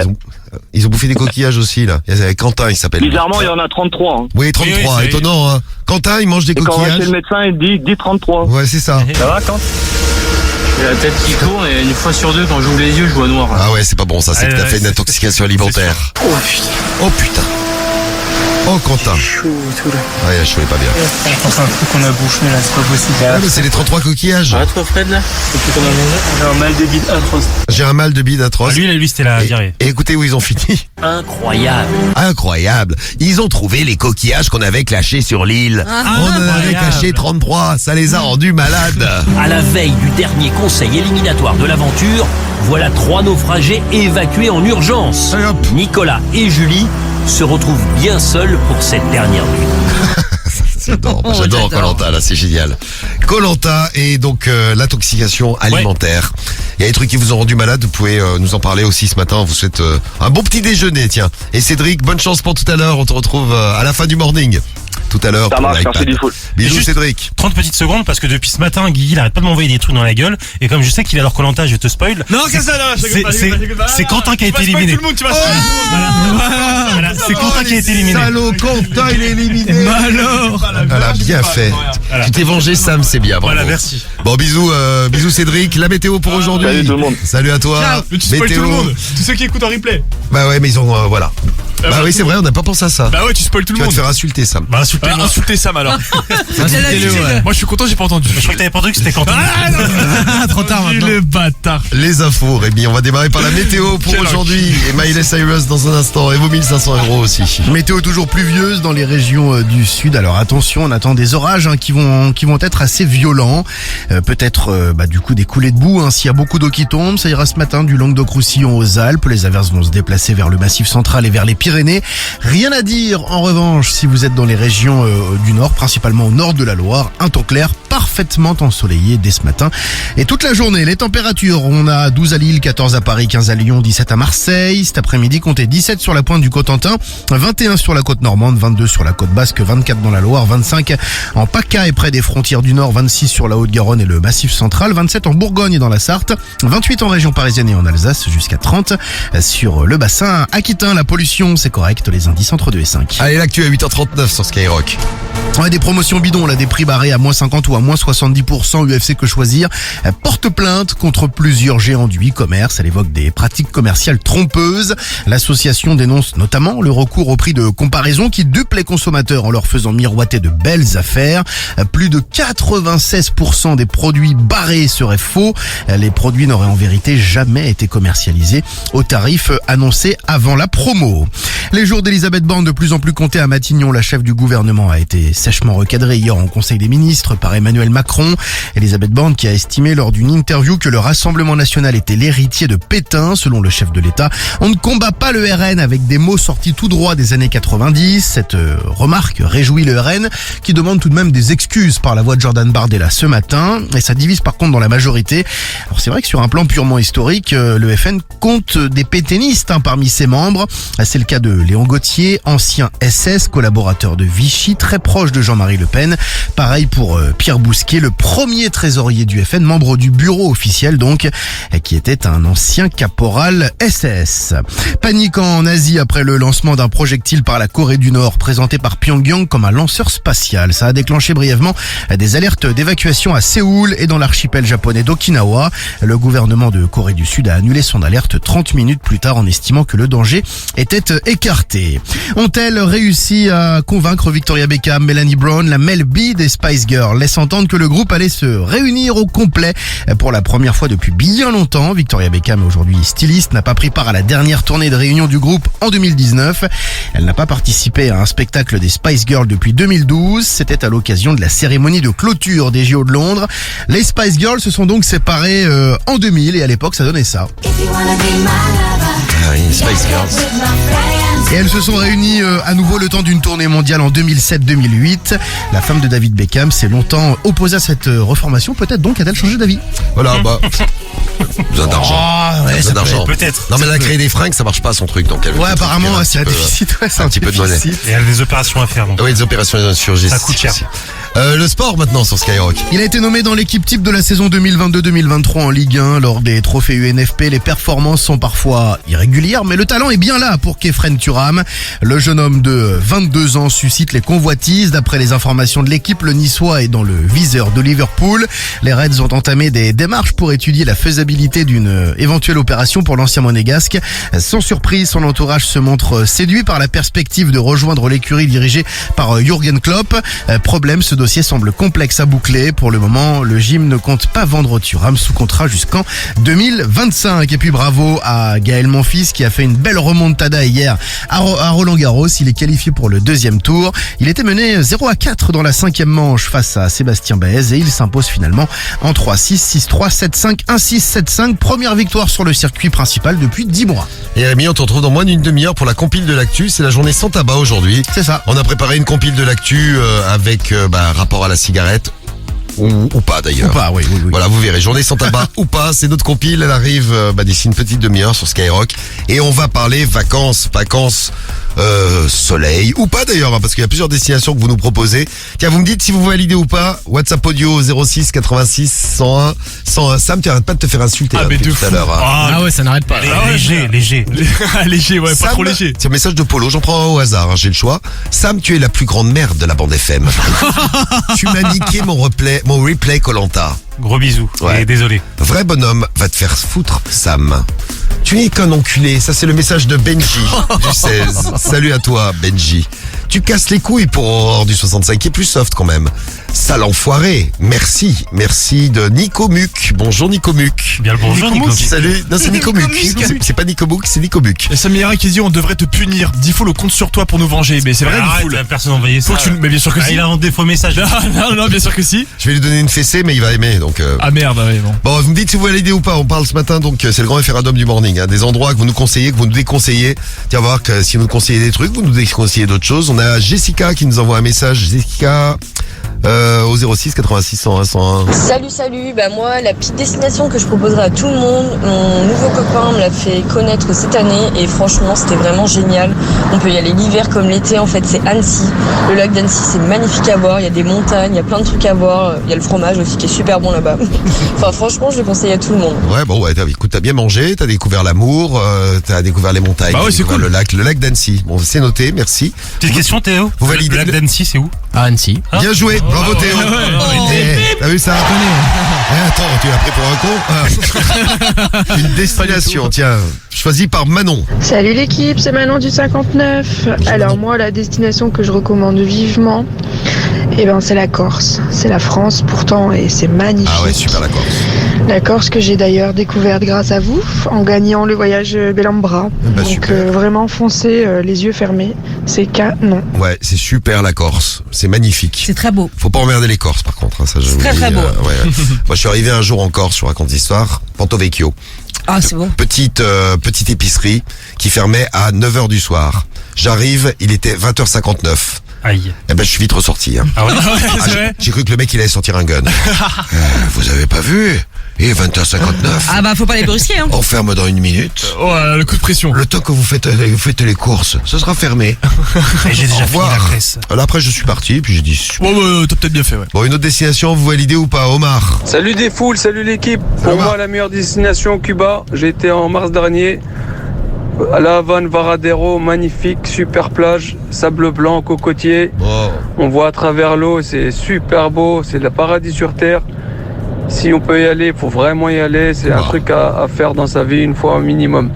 Ils ont bouffé des coquillages aussi, là. Il y avait Quentin, il s'appelle. Bizarrement, il y en a 33. Hein. Oui, 33. Oui, étonnant, hein. Quentin, il mange des Et quand on va coquillages. chez le médecin, il dit 33. Ouais, c'est ça. Ça va, quand j'ai la tête qui tourne et une fois sur deux, quand j'ouvre les yeux, je vois noir. Ah ouais, c'est pas bon, ça. C'est que t'as fait une c'est- intoxication alimentaire. Oh putain. Oh, Quentin. Chaud et tout là. Ouais, je trouvais pas bien. C'est un truc qu'on a bouché là, c'est pas possible. Ah, mais c'est les 33 coquillages. toi Fred là? Depuis qu'on a mangé, j'ai un mal de bide atroce. J'ai un mal de bide atroce. Ah, lui, c'était la diarrhée. Et écoutez où ils ont fini. Incroyable. Incroyable. Ils ont trouvé les coquillages qu'on avait cachés sur l'île. Ah, On en avait incroyable. caché 33. Ça les a rendus malades. À la veille du dernier conseil éliminatoire de l'aventure, voilà 3 naufragés évacués en urgence. Allez, hop. Nicolas et Julie se retrouvent bien seuls pour cette dernière nuit. J'adore Oh, j'adore j'adore. Koh-Lanta, là, c'est génial. Koh-Lanta et donc l'intoxication alimentaire. Il y a des trucs qui vous ont rendu malade, vous pouvez nous en parler aussi ce matin. On vous souhaite un bon petit déjeuner, tiens. Et Cédric, bonne chance pour tout à l'heure. On te retrouve à la fin du morning. Tout à l'heure. Ça pour marche, l'iPad. merci du full. Bisous Juste- Cédric. 30 petites secondes parce que depuis ce matin, Guigui il arrête pas de m'envoyer des trucs dans la gueule. Et comme je sais qu'il adore Koh-Lanta, je te spoil. Non, qu'est-ce que ça, non, je rigole pas, je rigole pas. C'est Quentin qui a Tu vas été spoiler éliminé. tout le monde, tu vas spoiler tout le monde. Voilà, c'est Quentin qui a été éliminé. Salaud, Quentin, il est éliminé. Mais alors. Elle a bien fait. Tu t'es vengé, Sam, c'est bien. Bravo. Voilà, merci. Bon, bisous Cédric. La météo pour aujourd'hui. Salut tout le monde. Salut à toi. Ciao. Mais tu spoil tout le monde. Tous ceux qui écoutent en replay. Bah ouais, mais ils ont voilà. Bah oui, c'est vrai, on n'a pas pensé à ça. Bah ouais, tu spoil tout Tu le vas te monde. faire insulter, Sam. Bah, insultez-moi. Insultez Sam alors. Insultez-le, ouais. Moi je suis content, j'ai pas entendu. Je crois que t'avais pas entendu que c'était Quentin. Ah non. Trop tard maintenant. Le bâtard. Les infos, Rémi. On va démarrer par la météo pour Quel aujourd'hui. Et Miley Cyrus dans un instant. Et vos 1500 € aussi. Météo toujours pluvieuse dans les régions du sud. Alors attention, on attend des orages qui vont être assez violents. Peut-être du coup des coulées de boue. S'il y a beaucoup d'eau qui tombe, ça ira ce matin du Languedoc-Roussillon aux Alpes. Les averses vont se déplacer vers le Massif central et vers les Pyrénées. Pyrénées. Rien à dire en revanche si vous êtes dans les régions du nord, principalement au nord de la Loire. Un temps clair, parfaitement ensoleillé dès ce matin. Et toute la journée, les températures, on a 12 à Lille, 14 à Paris, 15 à Lyon, 17 à Marseille. Cet après-midi, comptez 17 sur la pointe du Cotentin, 21 sur la côte normande, 22 sur la côte basque, 24 dans la Loire, 25 en PACA et près des frontières du Nord, 26 sur la Haute-Garonne et le Massif central, 27 en Bourgogne et dans la Sarthe, 28 en région parisienne et en Alsace, jusqu'à 30 sur le bassin aquitain. La pollution, c'est correct, les indices entre 2 et 5. Allez, l'actu à 8h39 sur Skyrock. Ouais, des promotions bidons, là, des prix barrés à moins 50 ou à moins 70%. UFC Que Choisir porte plainte contre plusieurs géants du e-commerce. Elle évoque des pratiques commerciales trompeuses. L'association dénonce notamment le recours au prix de comparaison qui dupe les consommateurs en leur faisant miroiter de belles affaires. Plus de 96% des produits barrés seraient faux. Les produits n'auraient en vérité jamais été commercialisés au tarif annoncé avant la promo. Les jours d'Elisabeth Borne de plus en plus comptés à Matignon. La chef du gouvernement a été sèchement recadrée hier en Conseil des ministres par Emmanuel Macron. Elisabeth Borne qui a estimé lors d'une interview que le Rassemblement national était l'héritier de Pétain. Selon le chef de l'État, on ne combat pas le RN avec des mots sortis tout droit des années 90. Cette remarque réjouit le RN qui demande tout de même des excuses par la voix de Jordan Bardella ce matin. Et ça divise par contre dans la majorité. Alors c'est vrai que sur un plan purement historique, le FN compte des pétainistes parmi ses membres. C'est le cas de Léon Gauthier, ancien SS, collaborateur de Vichy, très proche de Jean-Marie Le Pen. Pareil pour Pierre Bousquet, le premier trésorier du FN, membre du bureau officiel donc, qui était un ancien caporal SS. Panique en Asie après le lancement d'un projectile par la Corée du Nord, présenté par Pyongyang comme un lanceur spatial. Ça a déclenché brièvement des alertes d'évacuation à Séoul et dans l'archipel japonais d'Okinawa. Le gouvernement de Corée du Sud a annulé son alerte 30 minutes plus tard en estimant que le danger était écarté. Ont-elles réussi à convaincre Victoria Beckham, Melanie Brown, la Mel B des Spice Girls? Laisse entendre que le groupe allait se réunir au complet pour la première fois depuis bien longtemps. Victoria Beckham, aujourd'hui styliste, n'a pas pris part à la dernière tournée de réunion du groupe en 2019. Elle n'a pas participé à un spectacle des Spice Girls depuis 2012. C'était à l'occasion de la cérémonie de clôture des JO de Londres. Les Spice Girls se sont donc séparées en 2000 et à l'époque ça donnait ça. Ah oui, Spice Girls. Et elles se sont réunies à nouveau le temps d'une tournée mondiale en 2007-2008. La femme de David Beckham s'est longtemps opposée à cette reformation. Peut-être donc a-t-elle changé d'avis. Voilà, besoin d'argent. Oh, ouais, besoin d'argent. Peut-être. Non mais elle a créé des fringues, ça marche pas son truc. Donc elle ouais, apparemment c'est un déficit. Ouais, c'est un petit peu de monnaie. Et elle a des opérations à faire. Donc. Oui, des opérations chirurgicales. Ça coûte cher. Le sport maintenant sur Skyrock. Il a été nommé dans l'équipe type de la saison 2022-2023 en Ligue 1 lors des trophées UNFP. Les performances sont parfois irrégulières, mais le talent est bien là pour Kefren Turam. Le jeune homme de 22 ans suscite les convoitises. D'après les informations de l'équipe, le Niçois est dans le viseur de Liverpool. Les Reds ont entamé des démarches pour étudier la faisabilité d'une éventuelle opération pour l'ancien monégasque. Sans surprise, son entourage se montre séduit par la perspective de rejoindre l'écurie dirigée par Jürgen Klopp. Problème, ce dossier semble complexe à boucler. Pour le moment, le gym ne compte pas vendre Thuram sous contrat jusqu'en 2025. Et puis bravo à Gaël Monfils qui a fait une belle remontada hier à Roland-Garros. Il est qualifié pour le deuxième tour. Il était mené 0-4 dans la 5e manche face à Sébastien Baez et il s'impose finalement en 3-6, 6-3, 7-5, 1-6, 7-5. Première victoire sur le circuit principal depuis 10 mois. Et Rémi, on te retrouve dans moins d'une demi-heure pour la compile de l'actu. C'est la journée sans tabac aujourd'hui. C'est ça. On a préparé une compile de l'actu avec rapport à la cigarette. Ou pas d'ailleurs. Ou pas, oui. Voilà, vous verrez. Journée sans tabac ou pas, c'est notre compile. Elle arrive d'ici une petite demi-heure sur Skyrock. Et on va parler vacances, soleil ou pas d'ailleurs, parce qu'il y a plusieurs destinations que vous nous proposez. Tiens, vous me dites si vous validez ou pas. WhatsApp audio 06 86 101 101. Sam, tu arrêtes pas de te faire insulter tout à l'heure. Ah ouais, ça n'arrête pas. Léger. Léger, ouais, Sam, pas trop léger. C'est un message de Polo, j'en prends un au hasard, j'ai le choix. Sam, tu es la plus grande merde de la bande FM. Tu m'as niqué mon replay Koh-Lanta. Gros bisous. Ouais. Et désolé. Vrai bonhomme va te faire foutre, Sam. Tu n'es qu'un enculé. Ça, c'est le message de Benji du 16. Salut à toi, Benji. Tu casses les couilles pour Aurore du 65 qui est plus soft quand même. Sale enfoiré. Merci de Nico Muc. Bonjour Nico Muc. Bien le bonjour Nico Muc. Salut. Non, c'est Nico Muc. C'est pas Nico Muc, c'est Nico Muc. Et Samira qui dit on devrait te punir. Diffoul compte sur toi pour nous venger. Mais c'est vrai, Diffoul. Personne n'a envoyé ça. Mais bien sûr que si. Il a un faux message. Non, bien sûr que si. Je vais lui donner une fessée, mais il va aimer. Donc. Ah merde, oui, bon. Bon, vous me dites si vous validez ou pas. On parle ce matin, donc c'est le grand référendum du morning. Hein, des endroits que vous nous conseillez, que vous nous déconseillez. Tiens, on va voir que si vous nous conseillez des trucs, vous nous déconseillez d'autres choses. On a Jessica qui nous envoie un message. Jessica. Au 06 86 101 101. Salut, bah moi la petite destination que je proposerai à tout le monde, mon nouveau copain me l'a fait connaître cette année et franchement c'était vraiment génial. On peut y aller l'hiver comme l'été, en fait c'est Annecy. Le lac d'Annecy c'est magnifique à voir, il y a des montagnes, il y a plein de trucs à voir, il y a le fromage aussi qui est super bon là-bas. Enfin franchement je le conseille à tout le monde. Ouais bon ouais, écoute, t'as bien mangé, t'as découvert l'amour, t'as découvert les montagnes, bah ouais, c'est cool. le lac d'Annecy. Bon c'est noté, merci. Petite question Théo, vous validez le lac d'Annecy c'est où? À Annecy. Bien joué, bravo Théo. T'as vu ça? Attends, tu l'as pris pour un con? Une destination, tiens, choisie par Manon. Salut l'équipe, c'est Manon du 59. Alors moi, la destination que je recommande vivement, c'est la Corse. C'est la France pourtant et c'est magnifique. Ah ouais, super la Corse. La Corse que j'ai d'ailleurs découverte grâce à vous en gagnant le voyage Bellambra. Donc vraiment foncez les yeux fermés, c'est canon. Ouais, c'est super la Corse, c'est magnifique. C'est très beau. Faut pas emmerder les Corses par contre. Hein, ça, c'est très beau. Ouais. Moi je suis arrivé un jour en Corse, je vous raconte l'histoire, Pantovecchio. Ah c'est beau. Petite épicerie qui fermait à 9h du soir. J'arrive, il était 20h59. Aïe. Eh ben je suis vite ressorti. Hein. Ah ouais, j'ai cru que le mec il allait sortir un gun. Vous avez pas vu? Et 20h59. Ah bah faut pas les brusquer hein. On ferme dans 1 minute. Oh le coup de pression. Le temps que vous faites les courses, ce sera fermé. Et j'ai déjà fini la presse. Alors après je suis parti puis j'ai dit. T'as peut-être bien fait ouais. Bon une autre destination, vous validez ou pas, Omar? Salut des foules, salut l'équipe. Pour moi la meilleure destination Cuba. J'ai été en mars dernier. À La Havane, Varadero, magnifique, super plage, sable blanc, cocotier. Oh. On voit à travers l'eau, c'est super beau, c'est le paradis sur terre. Si on peut y aller, il faut vraiment y aller. C'est un truc à faire dans sa vie une fois au minimum.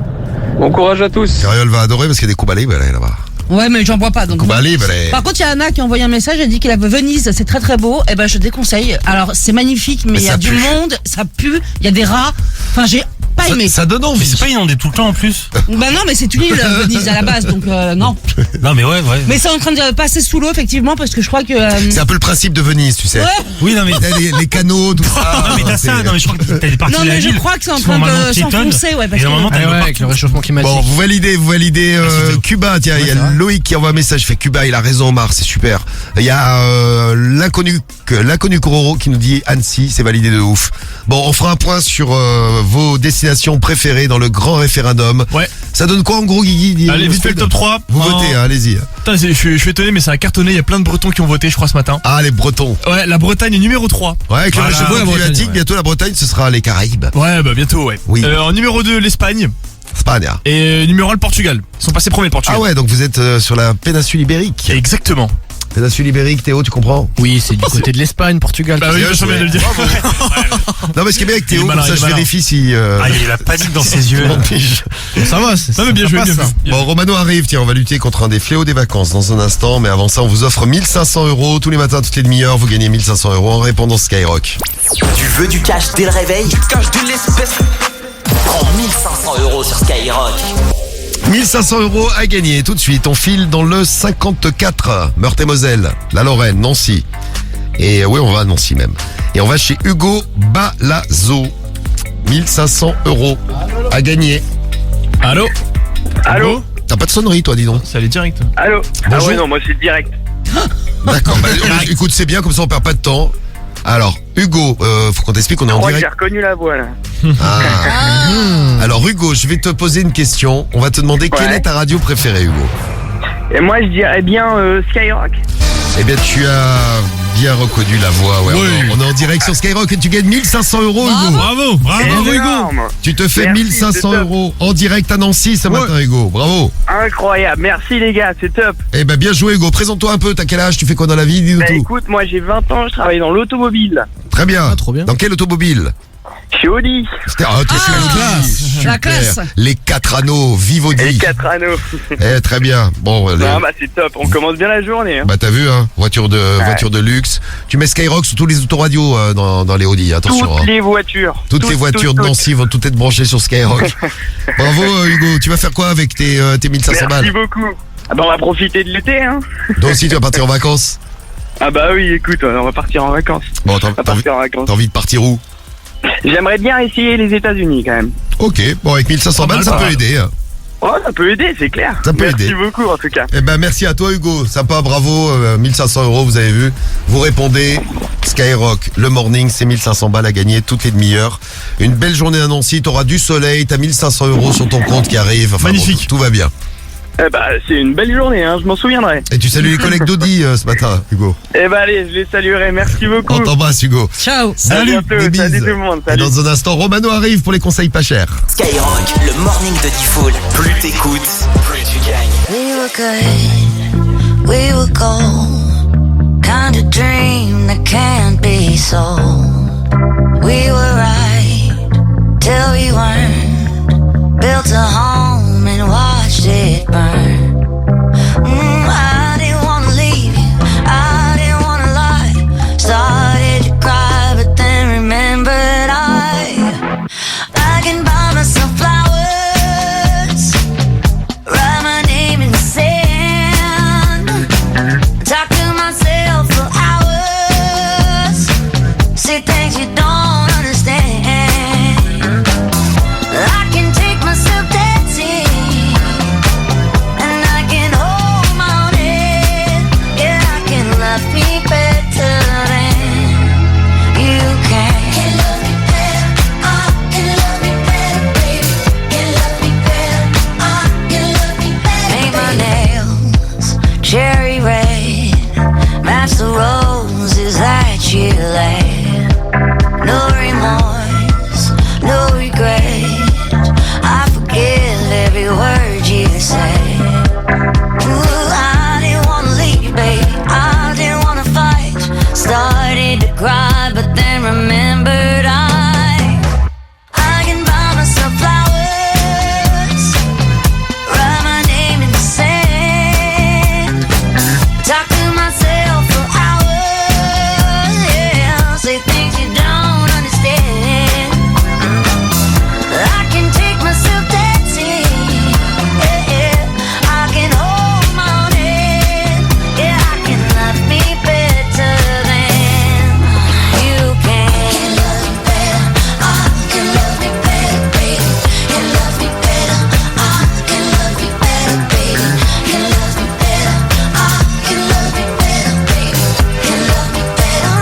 Bon courage à tous. Cariole va adorer parce qu'il y a des Cuba Libre là-bas. Ouais mais j'en bois pas donc. Cuba Libre. Par contre il y a Anna qui a envoyé un message, elle dit qu'elle a Venise, c'est très très beau. Et ben je déconseille. Alors c'est magnifique mais il y a du monde, ça pue, il y a des rats. Enfin j'ai pas aimé. Ça donne envie. Mais c'est pas inondé tout le temps en plus. Bah non mais c'est une île Venise à la base donc non. Non mais ouais. Mais c'est en train de passer sous l'eau effectivement parce que je crois que. C'est un peu le principe de Venise tu sais. Ouais. Oui non mais les canaux tout ça. Non mais t'as ça, non mais je crois que t'as des parties de la ville. Non mais je crois que c'est en train de s'enfoncer ouais parce que. Avec le réchauffement climatique. Bon vous validez Cuba, tiens il y a Loïc qui envoie un message, fait Cuba, il a raison Omar, c'est super. Il y a l'inconnu Cororo qui nous dit Annecy, c'est validé de ouf. Bon on fera un point sur vos destinations préférées dans le grand référendum. Ouais. Ça donne quoi en gros Guigui? Allez vite fait le top 3. Vous votez hein, allez-y. Putain, je suis étonné mais ça a cartonné, il y a plein de Bretons qui ont voté je crois ce matin. Ah les Bretons. Ouais la Bretagne est numéro 3. Ouais avec le réchauffement climatique, bientôt la Bretagne ce sera les Caraïbes. Ouais bah bientôt ouais. Oui. En numéro 2 l'Espagne. Espagne. Et numéro 1 le Portugal. Ils sont passés premiers le Portugal. Ah ouais donc vous êtes sur la péninsule ibérique. Exactement. Péninsule ibérique, Théo, tu comprends? Oui, c'est du côté de l'Espagne, Portugal. Bah oui, je viens de le dire. Non, mais ce qui est bien avec Théo, comme ça je vérifie si. Ah, il a la panique dans ses yeux. Ça va, c'est bien joué. Bon, Romano arrive, tiens, on va lutter contre un des fléaux des vacances dans un instant, mais avant ça, on vous offre 1500 € tous les matins, toutes les demi-heures. Vous gagnez 1500 € en répondant Skyrock. Tu veux du cash dès le réveil? Cash de l'espèce. Prends 1500 € sur Skyrock. 1500 € à gagner tout de suite. On file dans le 54, Meurthe-et-Moselle, la Lorraine, Nancy. Et oui, on va à Nancy même. Et on va chez Hugo Balazzo. 1500 € à gagner. Allô? Allô? T'as pas de sonnerie toi, dis donc. Ça allait direct. Allô? Bonjour. Ah ouais, non, moi c'est direct. D'accord, bah, écoute, c'est bien, comme ça on perd pas de temps. Alors, Hugo, faut qu'on t'explique, on est en direct. J'ai reconnu la voix là. Alors Hugo, je vais te poser une question. On va te demander quelle est ta radio préférée, Hugo. Et moi je dirais bien Skyrock. Eh bien tu as bien reconnu la voix, ouais. Oui. On est en direct sur Skyrock et tu gagnes 1500 €, Hugo. Bravo Hugo. Tu te fais Merci, 1500 € en direct à Nancy ce matin, Hugo. Bravo. Incroyable, merci les gars, c'est top. Eh ben bien joué, Hugo. Présente-toi un peu, t'as quel âge, tu fais quoi dans la vie, dis-nous tout. Écoute, moi j'ai 20 ans, je travaille dans l'automobile. Très bien. Trop bien. Dans quelle automobile? Chez Audi. T'es chez Audi. la Super. classe. Les 4 anneaux, vive Audi. Les 4 anneaux. Très bien. Bon, Non, bah c'est top, on commence bien la journée. Hein. bah t'as vu, hein, voiture de luxe. Tu mets Skyrock sur tous les autoradios dans les Audi, attention. Toutes les voitures. Toutes les voitures de Nancy vont toutes être branchées sur Skyrock. Bravo Hugo, tu vas faire quoi avec tes 1500 balles? Merci beaucoup. Ah bah on va profiter de l'été, hein. Toi aussi tu vas partir en vacances? Ah bah oui, écoute, on va partir en vacances. Bon, t'as envie de partir où? J'aimerais bien essayer les États-Unis quand même. Ok, bon avec 1500 balles ça peut aider. Oh, ça peut aider, c'est clair. Ça peut aider. Merci beaucoup en tout cas. Eh ben merci à toi Hugo, sympa, bravo, 1500 €, vous avez vu. Vous répondez, Skyrock, le morning, c'est 1500 balles à gagner toutes les demi-heures. Une belle journée à Nancy, t'auras du soleil, t'as 1500 € sur ton compte qui arrive. Enfin, magnifique. Bon, tout va bien. Eh bah c'est une belle journée, hein, je m'en souviendrai. Et tu salues les collègues d'Audi ce matin, Hugo. Eh bah allez, je les saluerai, merci beaucoup. On t'embrasse Hugo. Ciao. Salut, à bientôt, des bises. salut tout le monde, Et salut. dans un instant, Romano arrive pour les conseils pas chers. Skyrock, le morning de Diffoul. Plus t'écoutes, plus tu gagnes. We were good, we were gold. Kind of dream that can't be sold. We were right till we weren't. Built a home and watched it burn. I didn't wanna leave you, I didn't wanna lie. Started to cry, but then remembered I can buy myself flowers, write my name in the sand, talk to myself for hours, say things you don't understand. I can take myself dancing, and I can hold my own head. Yeah, I can love me better than you can. Can love me better, I can love me better, baby. Can love me better, I can love me better. Make my nails cherry red, match the roses that you laid. No remorse, no regret. I forgive every word you say. Ooh, I didn't wanna leave, babe. I didn't wanna fight. Started to cry, but then remembered I can buy myself flowers, write my name in the sand, talk to myself for hours, yeah, say things you don't understand. I can take myself dancing, yeah, I can hold my own head, yeah, I can love me better than you can. Can love me better, I can love me better, baby. Can love me better, I can love me better, baby. Can love me better, I can love me better, baby. Can love me better,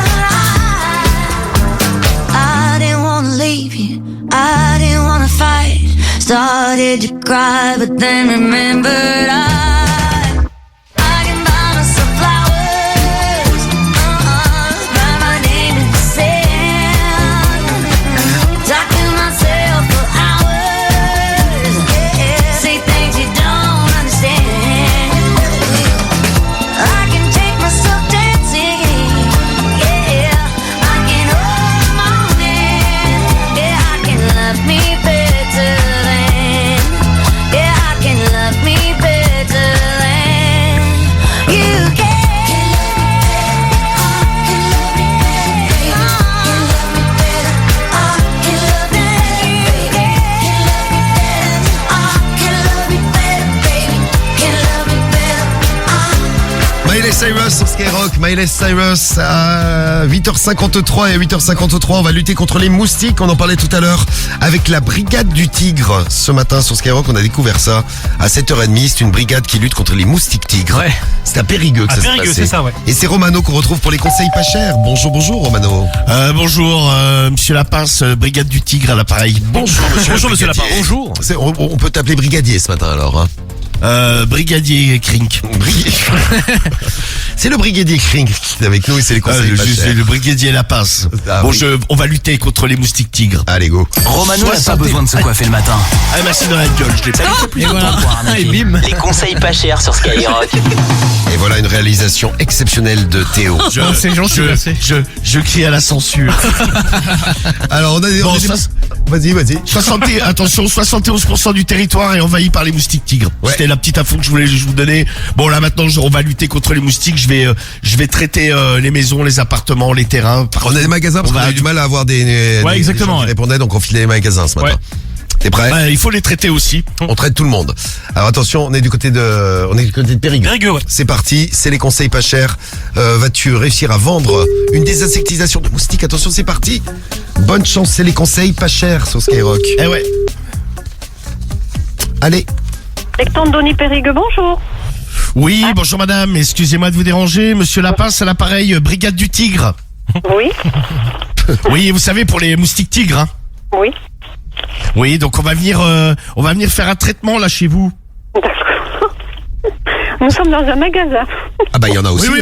I didn't wanna leave you, I didn't wanna fight. Started to cry, but then remembered I can buy myself flowers, write my name in the sand, talk to myself for hours, yeah, say things you don't understand. I can take myself dancing, yeah, I can hold my own hand, yeah, I can love me better than, yeah, I can love me better than you can. Miley Cyrus sur Skyrock, Miley Cyrus à 8h53 et à 8h53 on va lutter contre les moustiques, on en parlait tout à l'heure avec la brigade du tigre. Ce matin sur Skyrock on a découvert ça à 7h30, c'est une brigade qui lutte contre les moustiques tigres. Ouais. C'est à Périgueux que À ça s'est Périgueux, passé. c'est ça, ouais. Et c'est Romano qu'on retrouve pour les conseils pas chers. Bonjour Romano. Bonjour, monsieur Lapince, brigade du tigre à l'appareil. Bonjour monsieur Lapin. Bonjour. On peut t'appeler brigadier ce matin alors hein. Brigadier Krink. C'est le brigadier Krink qui est avec nous et c'est les conseils pas C'est chers. le brigadier Lapince. Ah, bon, oui. on va lutter contre les moustiques tigres. Allez go. Romano n'a pas besoin de se coiffer le matin. Ah, merci dans la gueule, je l'ai Ça lui fait plus de temps pour arnaquer. Et bim. Les conseils pas chers sur Skyrock. Et Et voilà une réalisation exceptionnelle de Théo. C'est gentil. Je crie à la censure. Alors on a des... Bon, Vas-y. 71% du territoire est envahi par les moustiques tigres. Ouais. C'était la petite info que je voulais vous donner. Bon là maintenant on va lutter contre les moustiques. Je vais traiter les maisons, les appartements, les terrains. On a des magasins parce qu'on a eu du mal à avoir des exactement, gens qui répondaient, donc on filait les magasins ce matin. Ouais. T'es prêt? Ouais, il faut les traiter aussi. On traite tout le monde. Alors attention, on est du côté de Périgueux. Ouais. C'est parti, c'est les conseils pas chers. Vas-tu réussir à vendre une désinsectisation de moustiques? Attention, c'est parti. Bonne chance, c'est les conseils pas chers sur Skyrock. Eh ouais. Allez. Lecton Denis Périgueux, bonjour. Oui, bonjour madame, excusez-moi de vous déranger. Monsieur Lapin, c'est l'appareil Brigade du Tigre. Oui. Oui, vous savez, pour les moustiques tigres. Hein. Oui. Oui, donc on va venir faire un traitement là chez vous. Nous sommes dans un magasin. Ah bah il y en a aussi. Oui,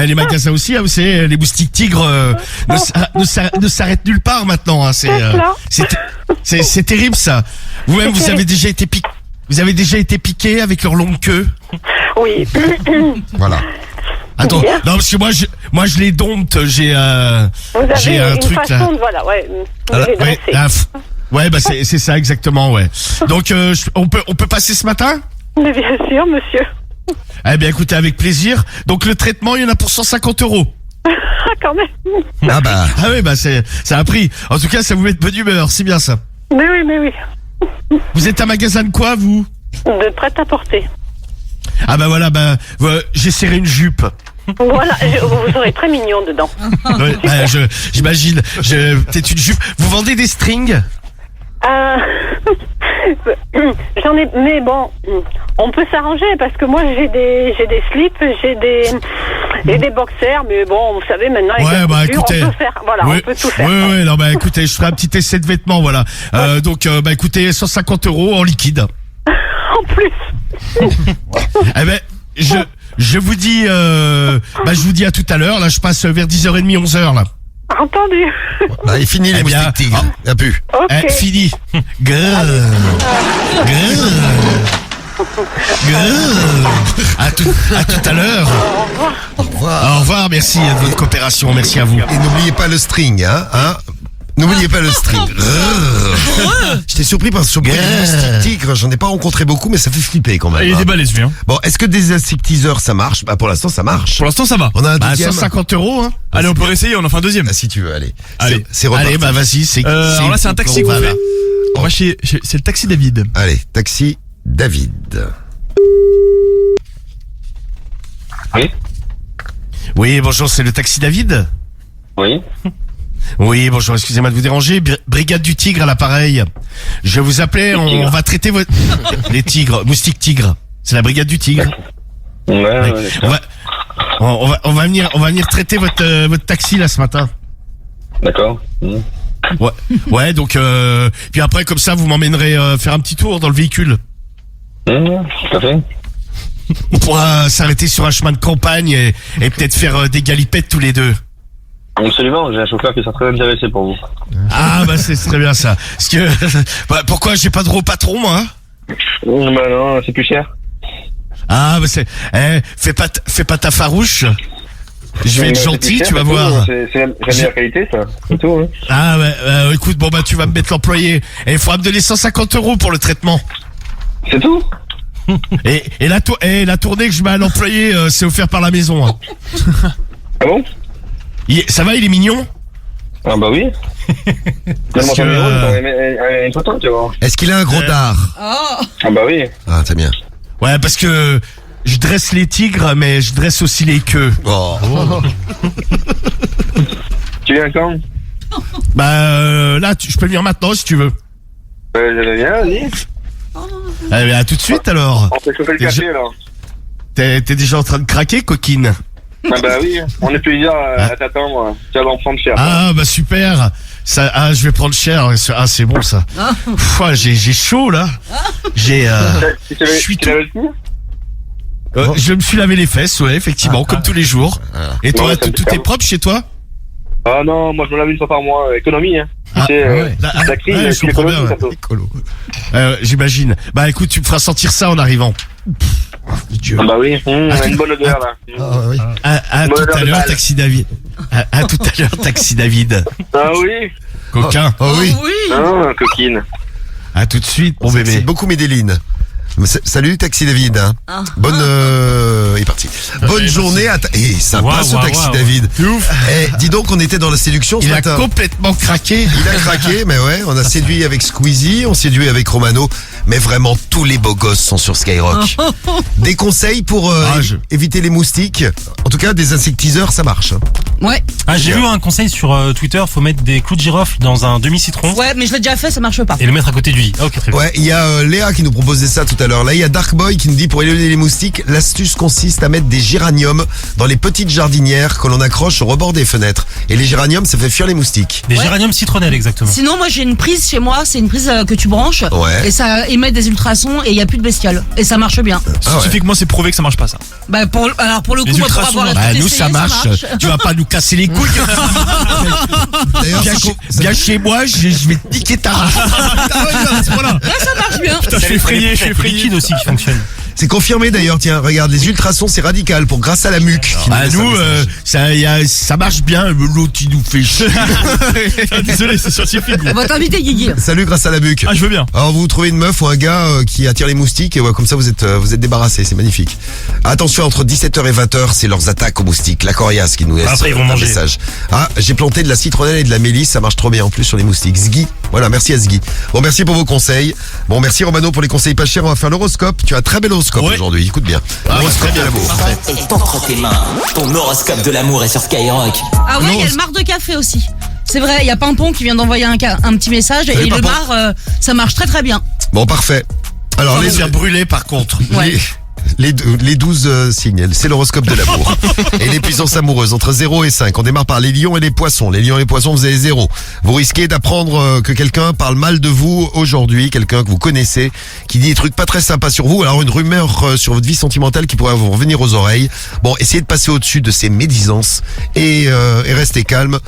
les magasins aussi, hein, vous savez, les moustiques tigres ne s'arrêtent nulle part maintenant. Hein, c'est terrible ça. Vous-même, vous avez déjà été piqué avec leur longue queue. Oui. Voilà. Attends, non parce que moi je les dompte, j'ai un truc là. Voilà, ouais. Ouais, bah c'est ça exactement, ouais. Donc on peut passer ce matin? Mais bien sûr, monsieur. Eh bien écoutez, avec plaisir. Donc le traitement, il y en a pour 150 €. Quand même. Ah bah. Ah oui, bah ça a pris. En tout cas, ça vous met de bonne humeur, c'est bien ça. Mais oui. Vous êtes un magasin de quoi, vous? De prêt-à-porter. Ah bah voilà, j'ai serré une jupe. Voilà, vous serez très mignon dedans. Ouais, j'imagine, peut-être une jupe. Vous vendez des strings? J'en ai, mais bon, on peut s'arranger parce que moi j'ai des slips, j'ai des boxers, mais bon, vous savez maintenant avec la couture, écoutez, on peut faire, voilà, on peut tout faire. Oui, non, écoutez, je ferai un petit essai de vêtements, voilà. Donc, écoutez, 150 € en liquide. En plus. Eh ben, je vous dis, je vous dis à tout à l'heure. Là, je passe vers 10h30, 11h là. Entendu. Bah, il finit les moustiques tigres. Il n'y a plus. Ok. Fini. À tout à l'heure. Au revoir. Au revoir, merci de votre coopération, merci à vous. Et n'oubliez pas le string, hein. N'oubliez pas le string. J'étais surpris par ce moustiques tigre. J'en ai pas rencontré beaucoup, mais ça fait flipper quand même. Il est déballé celui-là. Bon, est-ce que des insectiseurs ça marche? Bah pour l'instant ça marche. Pour l'instant ça va. On a un deuxième. 150 €. Hein. Allez, on peut réessayer, on en fait un deuxième. Ah, si tu veux, allez. Allez. C'est reparti. Allez, vas-y. Alors là c'est un taxi qu'on fait. On va c'est le taxi David. Allez, taxi David. Oui. Oui, bonjour, c'est le taxi David? Oui. Oui, bonjour, excusez-moi de vous déranger. Brigade du Tigre à l'appareil. Je vous appelais, on va traiter les tigres, moustiques tigres. C'est la Brigade du Tigre. Ouais. On va venir traiter votre taxi là ce matin. D'accord. Ouais, donc puis après comme ça vous m'emmènerez faire un petit tour dans le véhicule. Tout à fait. On pourra s'arrêter sur un chemin de campagne et peut-être faire des galipettes tous les deux. Absolument, j'ai un chauffeur qui sera très intéressé pour vous. Ah bah c'est très bien ça. Parce que pourquoi j'ai pas de gros patron moi? Bah non, c'est plus cher. Ah bah fais pas ta farouche. Je vais être gentil, tu vas voir. C'est la meilleure qualité, ça. C'est tout. Hein. Ah écoute, tu vas me mettre l'employé. Et il faudra me donner 150 € pour le traitement. C'est tout. Et la tournée que je mets à l'employé, c'est offert par la maison. Hein. Ah bon? Ça va, il est mignon? Ah bah oui. Est-ce qu'il a un gros dard? Ah bah oui. Ah, c'est bien. Ouais, parce que je dresse les tigres, mais je dresse aussi les queues. Oh. Tu viens quand? Là, je peux venir maintenant si tu veux. Viens, vas-y. Allez, à tout de suite alors. On fait chauffer le café alors. T'es déjà en train de craquer, coquine? Ah bah oui, on est plusieurs à t'attendre. Tu vas en prendre cher. Ah bah super. Je vais prendre cher. Ah c'est bon ça. J'ai chaud là. Je me suis lavé les fesses, ouais, effectivement, comme tous les jours. Et toi, tout est propre chez toi? Ah non, moi je me lave une fois par mois, économie. Hein. La crise, je comprends bien. J'imagine. Bah écoute, tu me feras sentir ça en arrivant. Dieu. Bah oui, une bonne odeur là. Oui. À Bonne tout odeur à de l'heure, balle. Taxi David. À tout à l'heure, Taxi David. Ah oui. Coquin. Oh oui. Ah, coquine. À tout de suite, mon C'est bébé. beaucoup Médéline. Salut Taxi David. Bonne il est parti. Bonne journée à et ça Waouh, passe au waouh, Taxi waouh. David. Dis donc on était dans la séduction ce Il a matin. complètement craqué. Il a craqué, mais ouais, on a séduit avec Squeezie, on séduit avec Romano, mais vraiment tous les beaux gosses sont sur Skyrock. Des conseils pour éviter les moustiques. En tout cas, des insectiseurs, ça marche. Ouais. Ah, j'ai vu un conseil sur Twitter, faut mettre des clous de girofle dans un demi-citron Ouais, mais je l'ai déjà fait, ça marche pas. et le mettre à côté du lit. Ah, ok, très bien. Ouais, il y a Léa qui nous proposait ça tout à l'heure. Là, il y a Dark Boy qui nous dit pour éloigner les moustiques, l'astuce consiste à mettre des géraniums dans les petites jardinières que l'on accroche au rebord des fenêtres. Et les géraniums, ça fait fuir les moustiques. Des géraniums citronnelles, exactement. Sinon, moi j'ai une prise chez moi, c'est une prise que tu branches Ouais. et ça émet des ultrasons et il n'y a plus de bestioles. Et ça marche bien. Scientifiquement, c'est prouvé que ça marche pas ça. Bah pour le Les coup, moi, pour ultrasons, avoir Bah, tout nous, essayé, ça marche. Tu vas pas nous casser les couilles. D'ailleurs, Viens chez moi, je vais te niquer ta race. Là, ça marche bien. Putain, je suis effrayé, je suis effrayé. liquide aussi qui fonctionne. c'est confirmé d'ailleurs, tiens, regarde, les ultrasons, c'est radical pour grâce à la muque. qui Ah, nous laisse nous, un message. ça marche bien. L'autre, il nous fait chier. Désolé, c'est scientifique. On va t'inviter, Guigui. Salut grâce à la buque. Ah, je veux bien. Alors vous trouvez une meuf ou un gars qui attire les moustiques et ouais, comme ça vous êtes débarrassé, c'est magnifique. Attention, entre 17h et 20h, c'est leurs attaques aux moustiques. La coriace qui nous laisse Après, ils vont un manger. message. Ah, j'ai planté de la citronnelle et de la mélisse, ça marche trop bien en plus sur les moustiques. Zgui, voilà, merci à Zgui. Bon, merci pour vos conseils. Bon, merci Romano pour les conseils pas chers. On va faire l'horoscope. Tu as un très bel horoscope aujourd'hui, écoute bien. L'horoscope de l'amour. est entre tes mains. Ton horoscope de l'amour est sur Skyrock. Ah ouais, il y a le marc de café aussi. C'est vrai, il y a Pimpon qui vient d'envoyer un petit message Salut, et le Pimpon. mar, ça marche très très bien. Bon, parfait. Alors, Les faire brûler, par contre. Ouais. Les 12 signes, c'est l'horoscope de l'amour. Et les puissances amoureuses, entre 0 et 5. On démarre par les lions et les poissons. Les lions et les poissons, vous avez 0. Vous risquez d'apprendre que quelqu'un parle mal de vous aujourd'hui, quelqu'un que vous connaissez, qui dit des trucs pas très sympas sur vous. Alors une rumeur sur votre vie sentimentale qui pourrait vous revenir aux oreilles. Bon, essayez de passer au-dessus de ces médisances et restez calme.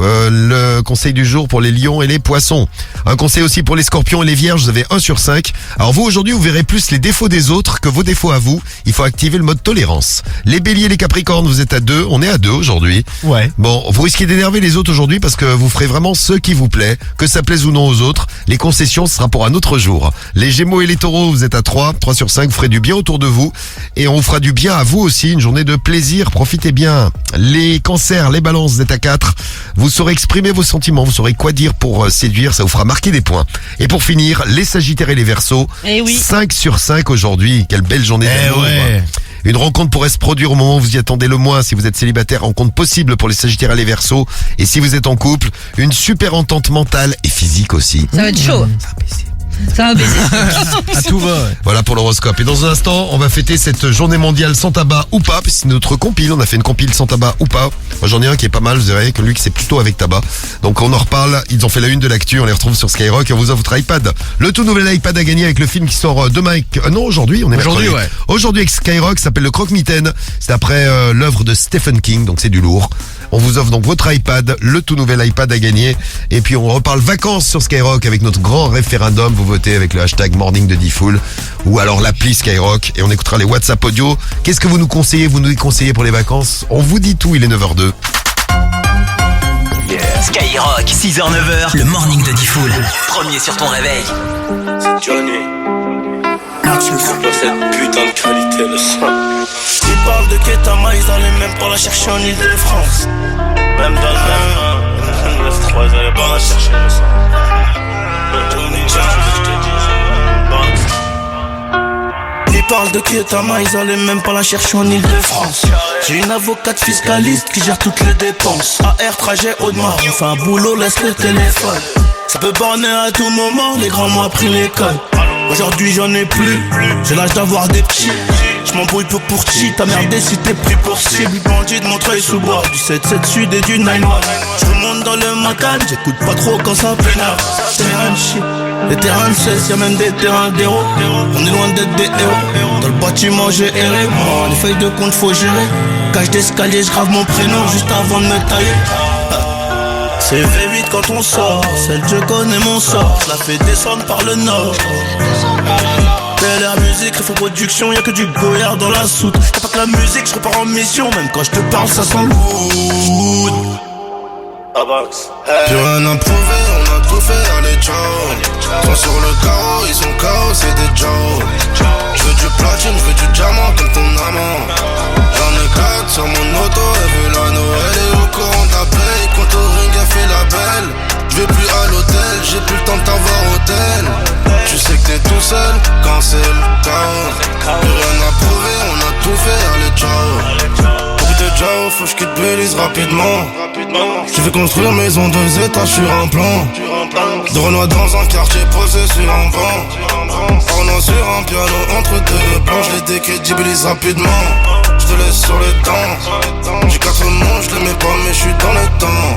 Le conseil du jour pour les lions et les poissons. Un conseil aussi pour les scorpions et les vierges, vous avez 1 sur 5. Alors vous aujourd'hui vous verrez plus les défauts des autres que vos défauts à vous. Il faut activer le mode tolérance. Les béliers et les capricornes, vous êtes à 2, on est à 2 aujourd'hui. Ouais. Bon, vous risquez d'énerver les autres aujourd'hui parce que vous ferez vraiment ce qui vous plaît, que ça plaise ou non aux autres. Les concessions, ce sera pour un autre jour. Les gémeaux et les taureaux, vous êtes à 3 sur 5, vous ferez du bien autour de vous. Et on vous fera du bien à vous aussi, une journée de plaisir, profitez bien. Les cancers, les balances, vous êtes à 4. Vous saurez exprimer vos sentiments, vous saurez quoi dire pour séduire, ça vous fera marquer des points. Et pour finir, les sagittaires et les verseaux, Eh oui. 5 sur 5 aujourd'hui. Quelle belle journée d'amour. ouais. Une rencontre pourrait se produire au moment où vous y attendez le moins. Si vous êtes célibataire, rencontre possible pour les sagittaires et les verseaux. Et si vous êtes en couple, une super entente mentale et physique aussi. Ça va être chaud. Ça va baiser. À tout va. Ouais. Voilà pour l'horoscope. Et dans un instant, on va fêter cette journée mondiale sans tabac ou pas. C'est notre compile. On a fait une compile sans tabac ou pas. Moi, j'en ai un qui est pas mal. Vous verrez que lui, qui c'est plutôt avec tabac. Donc, on en reparle. Ils ont fait la une de l'actu. On les retrouve sur Skyrock. Et on vous offre votre iPad. Le tout nouvel iPad à gagner avec le film qui sort demain. Non, aujourd'hui. On est Aujourd'hui, mercredi. ouais. Aujourd'hui avec Skyrock, ça s'appelle le Croque-Mitaine. C'est après l'œuvre de Stephen King. Donc, c'est du lourd. On vous offre donc votre iPad, le tout nouvel iPad à gagner. Et puis on reparle vacances sur Skyrock avec notre grand référendum. Vous votez avec le hashtag Morning de Diffoul ou alors l'appli Skyrock et on écoutera les WhatsApp audio. Qu'est-ce que vous nous conseillez, vous nous déconseillez pour les vacances? On vous dit tout, il est 9h02. Skyrock, 6h-9h, le morning de Diffoul. Premier sur ton réveil. Johnny. C'est pas cette putain de qualité le son. Ils parlent de Ketama, ils allaient même pas la chercher en Ile-de-France. Même dans le même 9-3, ils allaient pas la chercher le son. Johnny, je te dis. Ils parlent de Ketama, ils allaient même pas la chercher en Ile-de-France. J'ai une avocate fiscaliste qui gère toutes les dépenses. AR, trajet, Audemars, on fait un boulot, laisse le téléphone. Ça peut borner à tout moment, les grands m'ont appris l'école. Aujourd'hui j'en ai plus, j'ai l'âge d'avoir des petits. J'm'embrouille peu pour chi, ta merde si t'es pris pour cible. Bandit de Montreuil sous bois, du 7-7 sud et du 9-1. J'remonte dans le Macan, j'écoute pas trop quand ça pénale. Terrain de shit, les terrains de 16, y'a même des terrains d'héros. On est loin d'être des héros, dans le bâtiment j'ai erré. Moi, les feuilles de compte faut gérer. Cage d'escalier, j'grave mon prénom juste avant de me tailler. C'est V8 quand on sort, celle que je connais mon sort, je la fais descendre par le nord. Belle air musique, il faut production, y'a que du goyard dans la soute. T'as pas que la musique, je repars en mission, même quand je te parle, ça sent lourd. Plus rien à prouver, on a tout fait, allez ciao. Sont sur le carreau, ils sont KO, c'est des Joe. Je veux du platine, je veux du diamant comme ton amant. J'en ai 4 sur mon auto, elle veut la Noël. Elle est au courant de la paye, quand au ring elle fait la belle. Je vais plus à l'hôtel, j'ai plus le temps de t'avoir hôtel. Tu sais que t'es tout seul, quand c'est le chaos. Plus rien à prouver, on a tout fait, allez ciao. Ciao, faut que je quitte Belize rapidement. Je vais construire maison 2 étages sur un plan. De Renoir dans un quartier posé sur un banc. Ornant sur un piano entre deux plans. Je les décrédibilise rapidement. Je te laisse sur les dents. J'ai 4 mots, je les mets pas mais je suis dans le temps.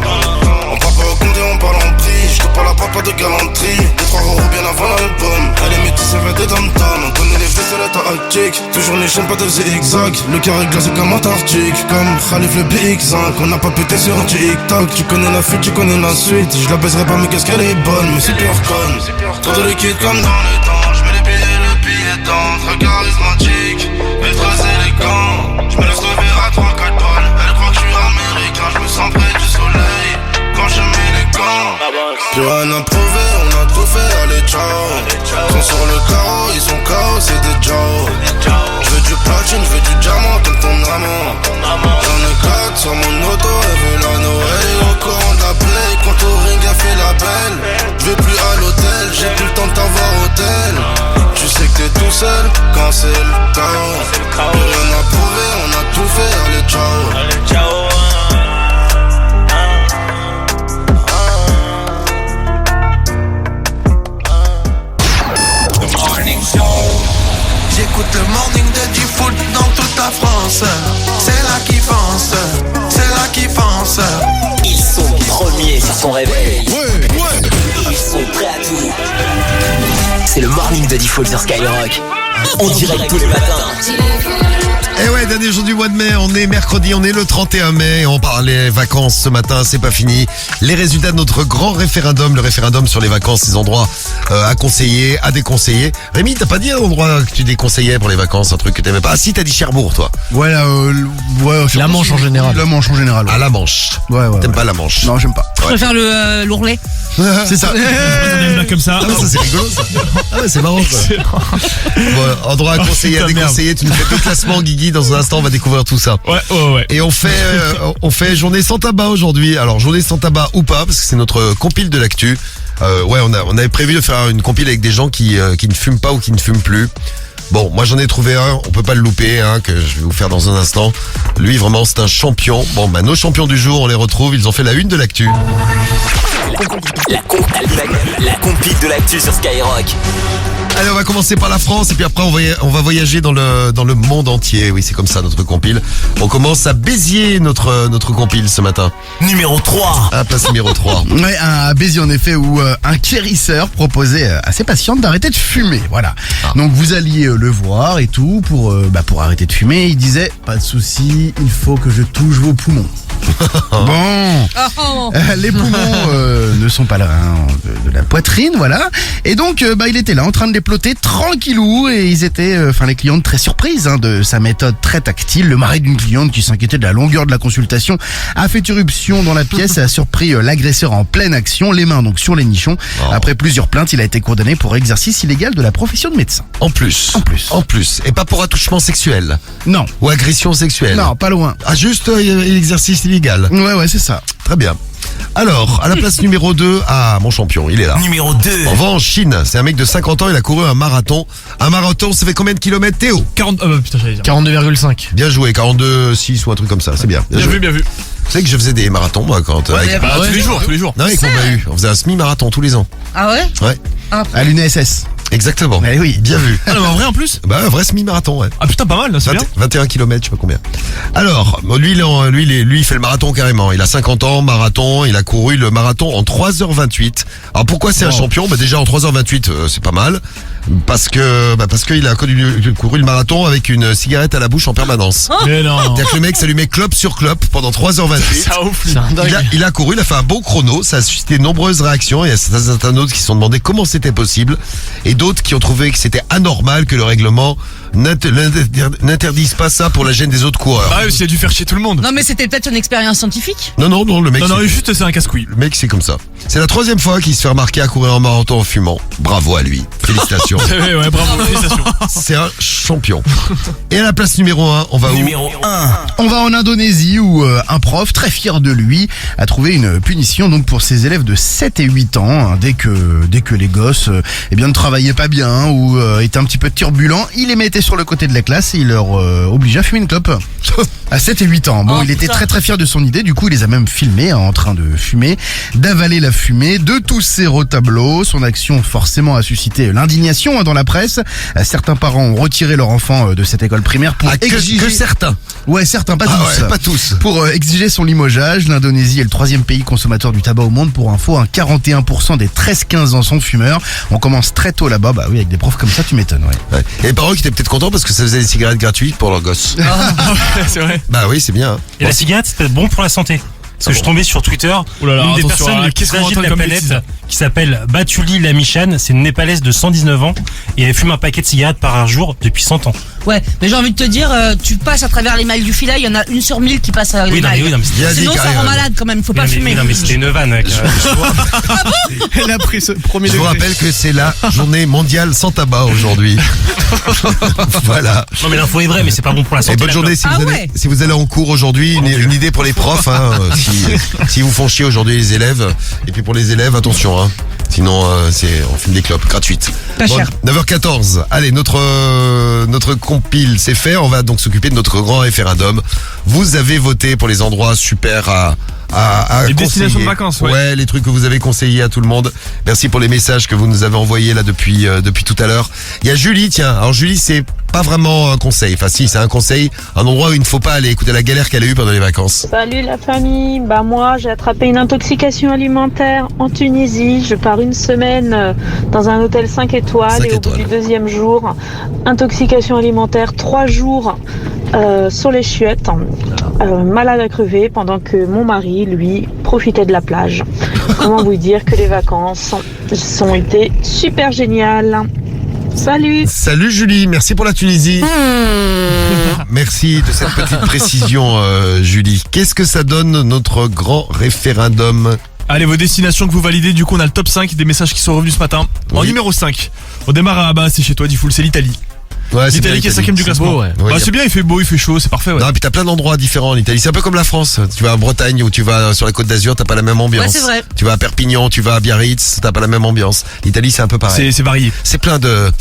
On parle pas au compte et on parle en prix. Je te parle à papa de galanterie. Les 3 euros bien avant l'album. Elle est métisse, elle va des dom-toms. On connaît les vaisselles à tactique. Toujours les chaînes, pas de zigzag. Le carré glacé comme Antarctique. Comme Khalif le BX5. On n'a pas pété sur un TikTok. Tu connais la fuite, tu connais la suite. Je la baiserai pas mais qu'est-ce qu'elle est bonne. Mais c'est pure conne. Trop de liquide comme dans le temps. Je mets les billets, le billet d'entre charismatique. Ultra élégant. Je me laisse lever à 3-4 balles. Elle croit que je suis américain. Je me sens près du soleil quand je mets les gants. Plus rien à prouver, on a tout fait, allez ciao. Sont sur le carreau, ils sont KO, c'est des Joe. Je veux du platine, je veux du diamant comme ton amant. J'en ai 4 sur mon auto, elle veut la Noël. Et au courant de la play, quand au ring elle fait la belle. Je vais plus à l'hôtel, j'ai plus le temps de t'avoir hôtel. Tu sais que t'es tout seul, quand c'est le chaos. Plus rien à prouver, on a tout fait, allez ciao. J'écoute le morning de Diffoult dans toute la France. C'est là qu'ils pensent, c'est là qu'ils pensent. Ils sont premiers sur son réveil. Ils sont prêts à tout. C'est le morning de Diffoult sur Skyrock. On dirait tous les matins. Et ouais, dernier jour du mois de mai, on est mercredi, on est le 31 mai, on parle des vacances ce matin, c'est pas fini. Les résultats de notre grand référendum, le référendum sur les vacances, les endroits à conseiller, à déconseiller. Rémi, t'as pas dit un endroit que tu déconseillais pour les vacances, un truc que t'aimais pas? Ah si, t'as dit Cherbourg, toi. Ouais, La Manche en général. La Manche en général. Ah, la Manche. Ouais. T'aimes pas la Manche? Non, j'aime pas. Je préfère l'ourlet. C'est ça. Comme ça. Ah ouais, ça c'est rigolo ça. Ah ouais, c'est marrant ça. Bon, endroit à conseiller, à déconseiller, tu nous fais deux classements, Guigui, dans un instant on va découvrir tout ça. Ouais. Et on fait journée sans tabac aujourd'hui. Alors journée sans tabac ou pas, parce que c'est notre compile de l'actu. On avait prévu de faire une compile avec des gens qui ne fument pas ou qui ne fument plus. Bon, moi j'en ai trouvé un, on peut pas le louper, que je vais vous faire dans un instant. Lui vraiment c'est un champion. Bon bah nos champions du jour, on les retrouve, ils ont fait la une de l'actu. La compile de l'actu sur Skyrock. Allez, on va commencer par la France et puis après on va voyager dans le monde entier. Oui, c'est comme ça notre compile. On commence à Béziers notre compile ce matin. Numéro 3. À place numéro 3. Ouais, à Béziers en effet où un guérisseur proposait à ses patientes d'arrêter de fumer. Voilà. Donc vous alliez le voir et tout pour arrêter de fumer. Il disait pas de souci, il faut que je touche vos poumons. Bon, les poumons ne sont pas le rein de la poitrine, voilà. Et donc, il était là en train de les ploter tranquillou et ils étaient, les clientes très surprises de sa méthode très tactile. Le mari d'une cliente qui s'inquiétait de la longueur de la consultation a fait irruption dans la pièce et a surpris l'agresseur en pleine action, les mains donc sur les nichons. Après plusieurs plaintes, il a été condamné pour exercice illégal de la profession de médecin. En plus. Et pas pour attouchement sexuel. Non. Ou agression sexuelle. Non, pas loin. Ah, juste l'exercice illégal. Ouais, c'est ça. Très bien. Alors, à la place numéro 2, mon champion, il est là. Numéro 2. On va en Chine. C'est un mec de 50 ans, il a couru un marathon. Un marathon, ça fait combien de kilomètres, Théo? 42,5. Bien joué, 42,6 ou un truc comme ça, c'est bien. Bien vu. Vous savez que je faisais des marathons, moi, quand... tous les jours. Non, avec mon bahut. On faisait un semi-marathon tous les ans. Ah ouais? Ouais. À l'UNSS. Exactement. Eh oui. Bien vu. Ah non, mais en vrai en plus? Bah, un vrai semi-marathon, ouais. Ah putain, pas mal, là, c'est bien. 21 km, je sais pas combien. Alors, lui, il fait le marathon carrément. Il a 50 ans, marathon, il a couru le marathon en 3h28. Alors pourquoi c'est un champion? Bah déjà en 3h28, c'est pas mal. Parce qu'il a couru le marathon avec une cigarette à la bouche en permanence. Mais non. C'est-à-dire que le mec s'allumait clope sur clope pendant 3h28. Ça ouf. Il a couru, il a fait un bon chrono, ça a suscité de nombreuses réactions. Il y a certains autres qui se sont demandé comment c'était possible et d'autres qui ont trouvé que c'était anormal que le règlement n'interdisent pas ça pour la gêne des autres coureurs. Ah oui, il a dû faire chier tout le monde. Non, mais c'était peut-être une expérience scientifique. Non, le mec. Non, juste c'est un casse-couille. Le mec, c'est comme ça. C'est la 3e fois qu'il se fait remarquer à courir en marathon en fumant. Bravo à lui. Félicitations. ouais, bravo, félicitations. C'est un champion. Et à la place numéro 1, on va où? Numéro 1. On va en Indonésie où un prof, très fier de lui, a trouvé une punition donc pour ses élèves de 7 et 8 ans. Dès que les gosses ne travaillaient pas bien ou étaient un petit peu turbulents, il les mettait sur le côté de la classe et il leur obligeait à fumer une clope. À 7 et 8 ans. Bon, il était très très fier de son idée, du coup il les a même filmés en train de fumer, d'avaler la fumée, de tousser au tableau. Son action forcément a suscité l'indignation dans la presse. Certains parents ont retiré leur enfant de cette école primaire pour exiger... Que certains. Ouais, certains, pas tous. Ouais, pas tous. Pour exiger son limogeage. L'Indonésie est le 3e pays consommateur du tabac au monde. Pour info, 41% des 13-15 ans sont fumeurs. On commence très tôt là-bas, bah oui, avec des profs comme ça, tu m'étonnes, ouais. Et les parents qui étaient peut-être contents parce que ça faisait des cigarettes gratuites pour leurs gosses. C'est vrai. Bah oui, c'est bien. Et la cigarette, c'est peut-être bon pour la santé. Parce que je tombais sur Twitter, une des personnes les plus âgées de la planète, qui s'appelle Batuli Lamichan, c'est une népalaise de 119 ans, et elle fume un paquet de cigarettes par jour depuis 100 ans. Ouais, mais j'ai envie de te dire, tu passes à travers les mailles du filet, il y en a 1 sur 1000 qui passe à les mailles. Sinon ça rend malade quand même, faut pas fumer. Non mais c'était une vanne. Elle a pris ce premier Je vous rappelle que c'est la journée mondiale sans tabac aujourd'hui. Voilà. Non mais l'info est vraie, mais c'est pas bon pour la santé. Et bonne journée si vous allez en cours aujourd'hui, une idée pour les profs, si vous font chier aujourd'hui les élèves. Et puis pour les élèves, attention, sinon on fume des clopes gratuites. Pas cher. 9h14. Allez, notre compile c'est fait. On va donc s'occuper de notre grand référendum. Vous avez voté pour les endroits super à les destinations de vacances, ouais, les trucs que vous avez conseillés à tout le monde. Merci pour les messages que vous nous avez envoyés là depuis tout à l'heure. Il y a Julie, tiens. Alors Julie, c'est pas vraiment un conseil. Enfin si, c'est un conseil, un endroit où il ne faut pas aller. Écoutez la galère qu'elle a eue pendant les vacances. Salut la famille. Bah moi, j'ai attrapé une intoxication alimentaire en Tunisie. Je pars une semaine dans un hôtel 5 étoiles et au bout du 2e jour, intoxication alimentaire, 3 jours sur les chiottes, malade à crever pendant que mon mari, lui, profitait de la plage. Comment vous dire que les vacances ont été super géniales. Salut. Salut Julie, merci pour la Tunisie. Merci de cette petite précision Julie. Qu'est-ce que ça donne notre grand référendum? Allez, vos destinations que vous validez, du coup on a le top 5 des messages qui sont revenus ce matin. En numéro 5, on démarre c'est chez toi, Diffoul, c'est l'Italie. Ouais, l'Italie qui est 5e du classement. Beau, ouais. C'est bien, il fait beau, il fait chaud, c'est parfait. Ouais. Non, puis t'as plein d'endroits différents en Italie. C'est un peu comme la France. Tu vas en Bretagne ou tu vas sur la Côte d'Azur, t'as pas la même ambiance. Ouais, c'est vrai. Tu vas à Perpignan, tu vas à Biarritz, t'as pas la même ambiance. L'Italie, c'est un peu pareil. C'est varié. C'est plein de.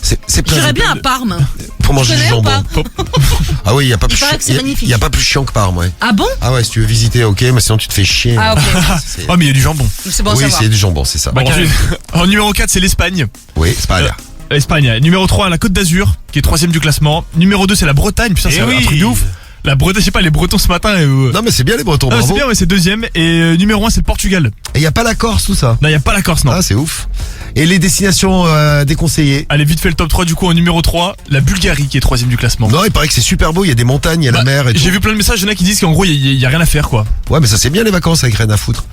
C'est plein. J'irais bien à Parme. Pour manger du jambon. Ah oui, il y a pas plus. Il y a pas plus chiant que Parme, ouais. Ah bon? Ah ouais, si tu veux visiter, ok, mais sinon tu te fais chier. Ah ok. Oh mais il y a du jambon. C'est bon à oui, savoir. c'est du jambon, c'est ça. Bon, en numéro 4, c'est l'Espagne. Oui, Espagne. Espagne. Numéro 3, la Côte d'Azur, qui est 3e du classement. Numéro 2, c'est la Bretagne. Putain, c'est un truc de ouf. La Bretagne, je sais pas, les Bretons ce matin. Non, mais c'est bien les Bretons, bravo. C'est bien, ouais, c'est 2e. Et numéro 1, c'est le Portugal. Et y a pas la Corse, tout ça? Non, y a pas la Corse, non. Ah, c'est ouf. Et les destinations déconseillées? Allez, vite fait le top 3, du coup, en numéro 3, la Bulgarie, qui est 3e du classement. Non, il paraît que c'est super beau, il y a des montagnes, il y a la mer et tout. J'ai vu plein de messages, il y en a qui disent qu'en gros, il y a rien à faire, quoi. Ouais, mais ça c'est bien les vacances avec rien à foutre.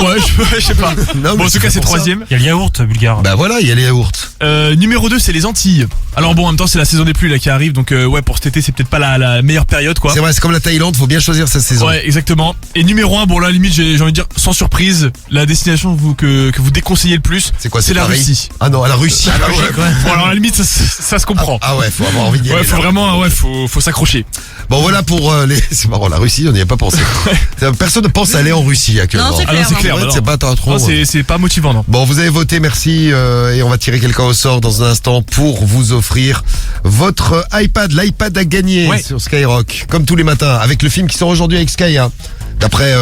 Ouais, je sais pas. Non, bon, en tout cas, c'est 3e. Il y a le yaourt bulgare. Bah voilà, il y a les yaourts. Numéro 2, c'est les Antilles. Alors bon, en même temps, c'est la saison des pluies là qui arrive, donc ouais, pour cet été, c'est peut-être pas la meilleure période, quoi. C'est vrai, c'est comme la Thaïlande, faut bien choisir sa saison. Ouais, exactement. Et numéro 1, bon là, limite, j'ai envie de dire, sans surprise, la destination que vous déconseillez le plus, c'est quoi? C'est la Russie. Ah non, la Russie. Ah, ouais, bon, alors à la limite, ça se comprend. Ah ouais, faut avoir envie d'y aller. Ouais, faut vraiment, faut s'accrocher. Bon voilà pour les. C'est marrant, la Russie, on n'y a pas pensé. Personne ne pense aller en Russie actuellement. Non, c'est clair. C'est clair. C'est pas trop. Non, c'est pas motivant, non. Bon, vous avez voté, merci, et on va tirer quelqu'un au sort dans un instant pour vous offrir votre iPad. L'iPad a gagné sur Skyrock, comme tous les matins, avec le film qui sort aujourd'hui avec Sky. D'après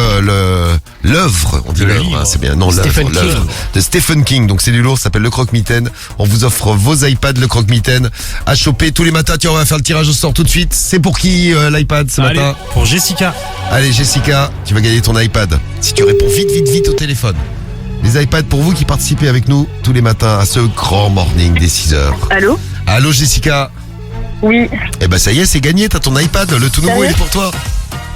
l'œuvre, on dit l'œuvre, c'est bien, non, l'œuvre de Stephen King. Donc c'est du lourd, ça s'appelle Le Croque-Mitaine. On vous offre vos iPads, Le Croque-Mitaine, à choper tous les matins. Tiens, on va faire le tirage au sort tout de suite. C'est pour qui l'iPad ce matin? Pour Jessica. Allez Jessica, tu vas gagner ton iPad. Si tu réponds vite au téléphone. Les iPads pour vous qui participez avec nous tous les matins à ce grand morning des 6h. Allô? Allô Jessica? Oui. Eh ben ça y est, c'est gagné, t'as ton iPad, le tout nouveau il est pour toi.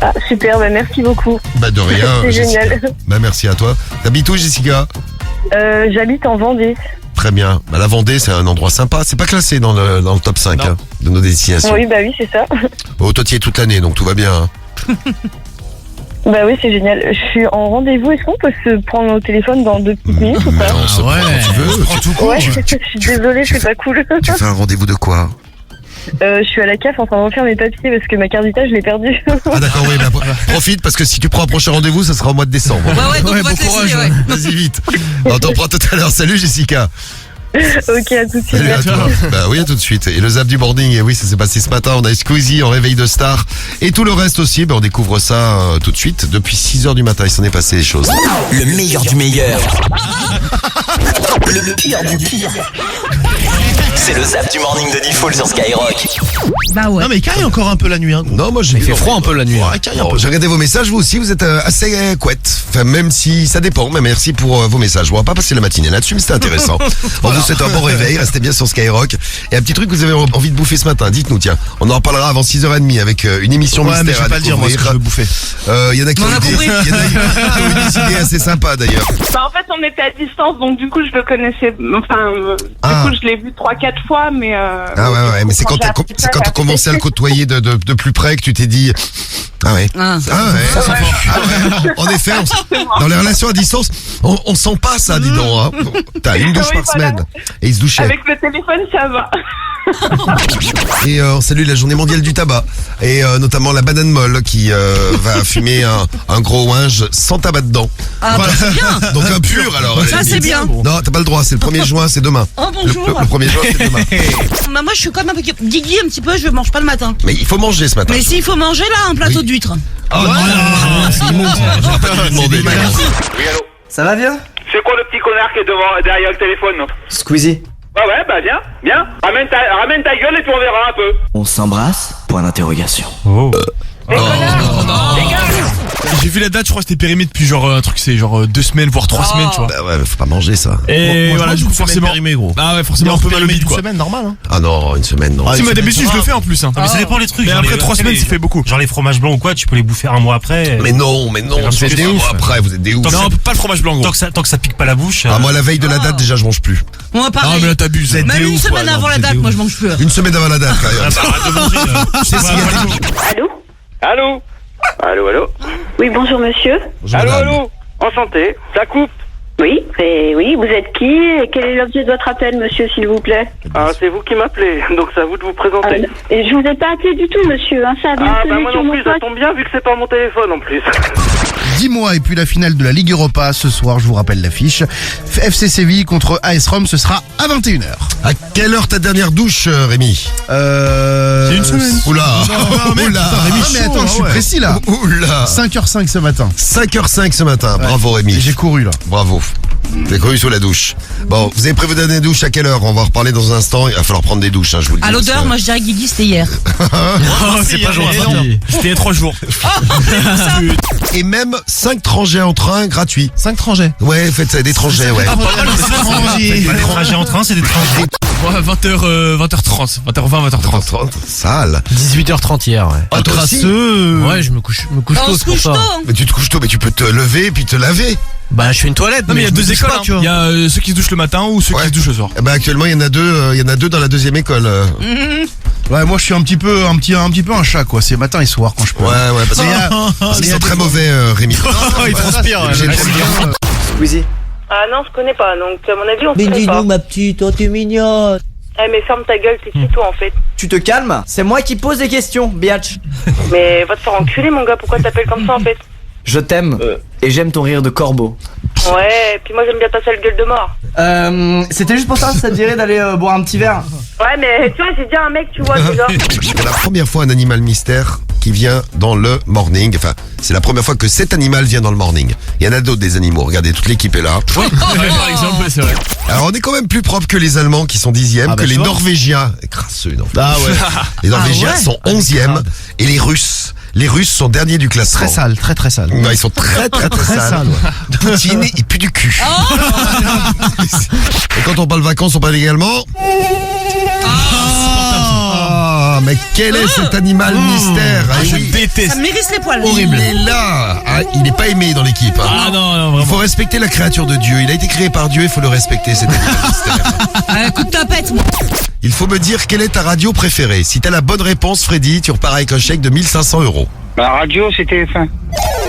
Ah, super, bah merci beaucoup. Bah de rien. C'est Jessica. génial. Bah merci à toi. T'habites où Jessica? J'habite en Vendée. Très bien. Bah, la Vendée, c'est un endroit sympa. C'est pas classé dans le top 5 de nos destinations. Oui, bah oui, c'est ça. Oh, toi, tu y es toute l'année, donc tout va bien. Hein. Bah oui, c'est génial. Je suis en rendez-vous. Est-ce qu'on peut se prendre au téléphone dans 2 petites minutes ou pas? On se prend quand tu veux. Ouais, je suis désolée, c'est pas cool. Tu fais un rendez-vous de quoi? Je suis à la CAF en train de refaire mes papiers parce que ma carte d'identité, je l'ai perdue. Ah d'accord, oui, bah, profite parce que si tu prends un prochain rendez-vous, ça sera au mois de décembre. Ouais, donc on va bon courage. ouais. Vas-y vite. On t'en prend tout à l'heure. Salut Jessica. Ok, à tout de suite. Salut à toi. Bah oui, à tout de suite. Et le zap du morning, et oui, ça s'est passé ce matin. On a Squeezie en réveil de star. Et tout le reste aussi, on découvre ça tout de suite. Depuis 6h du matin, il s'en est passé des choses. Le meilleur du meilleur. Le pire du pire. C'est le zap du morning de Diffoul sur Skyrock. Bah ouais. Non mais il caille encore un peu la nuit. Hein. Non, moi j'ai Il fait froid un peu la nuit. Ouais, caille un peu. J'ai regardé vos messages, vous aussi, vous êtes assez couettes. Enfin, même si ça dépend, mais merci pour vos messages. On va pas passer la matinée là-dessus, mais c'était intéressant. On vous souhaite un bon réveil, restez bien sur Skyrock. Et un petit truc que vous avez envie de bouffer ce matin, dites-nous, tiens. On en reparlera avant 6h30 avec une émission mystère. Mais je vais pas le dire, moi, ce que je veux bouffer. Il y en a qui ont des idées assez sympas d'ailleurs. Bah, en fait, on était à distance, donc du coup, je le connaissais. Enfin, du coup, je l'ai vu 3-4 fois, mais. Ah ouais, mais c'est quand t'as commencé à le côtoyer de plus près que tu t'es dit. Ah ouais. En effet, dans les relations à distance, on sent pas ça, dis donc. Hein. T'as une douche par semaine. Et il se douchait. Avec le téléphone, ça va. Et on salue la journée mondiale du tabac. Et notamment la banane molle qui va fumer un gros ouinge sans tabac dedans. Ah voilà. bah c'est bien. Donc un pur alors. Ça c'est bien. Non, t'as pas le droit, c'est le 1er juin, c'est demain. Oh bonjour. Le 1er juin, c'est demain. Bah, moi je suis comme un peu guigui un petit peu, je mange pas le matin. Mais il faut manger ce matin. Mais s'il faut manger là, un plateau d'huîtres. Oh non, c'est immonde. J'aurais pas dû lui demander. Oui, allô. Ça va bien? C'est quoi le petit connard qui est derrière le téléphone, non? Squeezie. Ouais, bah viens. Ramène ta gueule et tu en verras un peu. On s'embrasse? Point d'interrogation. Oh. J'ai vu la date, je crois que c'était périmé depuis genre un truc, c'est genre 2 semaines voire 3 semaines, tu vois. Bah ouais, faut pas manger ça. Et Moi, voilà, du coup forcément périmé, gros. Ah ouais, forcément un peu mal au bide quoi. Une semaine normal hein. Ah non, une semaine non. Si moi d'habitude je le fais en plus hein. Mais ça dépend les trucs. Mais genre après les- 3 semaines, les- ça fait beaucoup. Genre les fromages blancs ou quoi, tu peux les bouffer un mois après. Mais non, vous êtes des ouf. Après, vous êtes des ouf. Non, pas le fromage blanc gros. Tant que ça pique pas la bouche. Ah moi la veille de la date déjà je mange plus. Moi pareil. Ah mais là t'abuses. Même une semaine avant la date, moi je mange plus. Une semaine avant la date quand même. Allô. Oui, bonjour monsieur. Allô. Enchanté. Ça coupe. Oui, vous êtes qui et quel est l'objet de votre appel, monsieur, s'il vous plaît? Ah, c'est vous qui m'appelez, donc c'est à vous de vous présenter. Et je vous ai pas appelé du tout, monsieur, hein, ça a bien Ah, sonné bah moi sur non mon plus, ça poste. tombe bien vu que c'est pas mon téléphone en plus. 10 mois et puis la finale de la Ligue Europa ce soir, je vous rappelle l'affiche. FC Séville contre AS Rome, ce sera à 21h. À quelle heure ta dernière douche, Rémi? C'est une semaine. Oula. Rémi, mais attends, je suis précis là. Oula. 5h05 ce matin. 5h05 ce matin. Bravo Rémi. J'ai couru là. Bravo. J'ai couru sous la douche. Bon, vous avez prévu de donner des douches à quelle heure? On va en reparler dans un instant. Il va falloir prendre des douches, hein, je vous le dis. À l'odeur, moi je dirais Guigui c'était hier. C'est pas gentil. C'était il y a 3 jours. Et même 5 trajets en train gratuits. 5 trajets. Ouais, faites des trajets, ouais. Pas des trajets en train, c'est des trajets. Ouais, 20h30, 20h20, 20h30. Sale. 18h30 hier, ouais. Ah, toi aussi Ouais, je me couche tôt, c'est pour ça. Mais tu te couches tôt, mais tu peux te lever et puis te laver. Bah, je fais une toilette. Non mais il y a 2 écoles, hein. Il y a ceux qui se douchent le matin ou ceux qui se douchent le soir. Eh ben, actuellement, il y en a deux dans la deuxième école. Ouais, moi je suis un petit peu un chat quoi, c'est matin et soir quand je peux. Ouais, parce qu'ils sont très mauvais, Rémi. Il transpire. Squeezie. Ah non, je connais pas, donc à mon avis, on se Mais connaît dis-nous pas. ma petite, oh t'es mignonne. Eh, mais ferme ta gueule, t'es qui toi en fait? Tu te calmes? C'est moi qui pose des questions, biatch. Mais va te faire enculer, mon gars, pourquoi t'appelles comme ça en fait? Je t'aime et j'aime ton rire de corbeau. Ouais, et puis moi j'aime bien ta sale gueule de mort. C'était juste pour ça, ça te dirait d'aller boire un petit verre? Ouais, mais tu vois, j'ai déjà un mec, tu vois, déjà. C'est la première fois un animal mystère qui vient dans le morning. Enfin, c'est la première fois que cet animal vient dans le morning. Il y en a d'autres des animaux. Regardez, toute l'équipe est là. Par exemple, c'est vrai. Alors, on est quand même plus propre que les Allemands qui sont 10e, Ah bah, que les tu vois. Norvégiens. Crasseux, non. Ah ouais. Les Norvégiens Ah ouais. sont 11e et les Russes. Les Russes sont derniers du classement. Très sale, très sale. Non, ils sont très sales. Poutine, il pue du cul. Et quand on parle vacances, on parle également. Ah, mais Quel est cet animal mystère? Je déteste. Ça m'érisse les poils. Il est là. Ah, il n'est pas aimé dans l'équipe. Hein. Ah non, Il vraiment. faut respecter la créature de Dieu. Il a été créé par Dieu, il faut le respecter, cet animal mystère. Coup de tapette, moi. Il faut me dire quelle est ta radio préférée. Si t'as la bonne réponse, Freddy, tu repars avec un chèque de 1500 €. La radio, c'est TF1.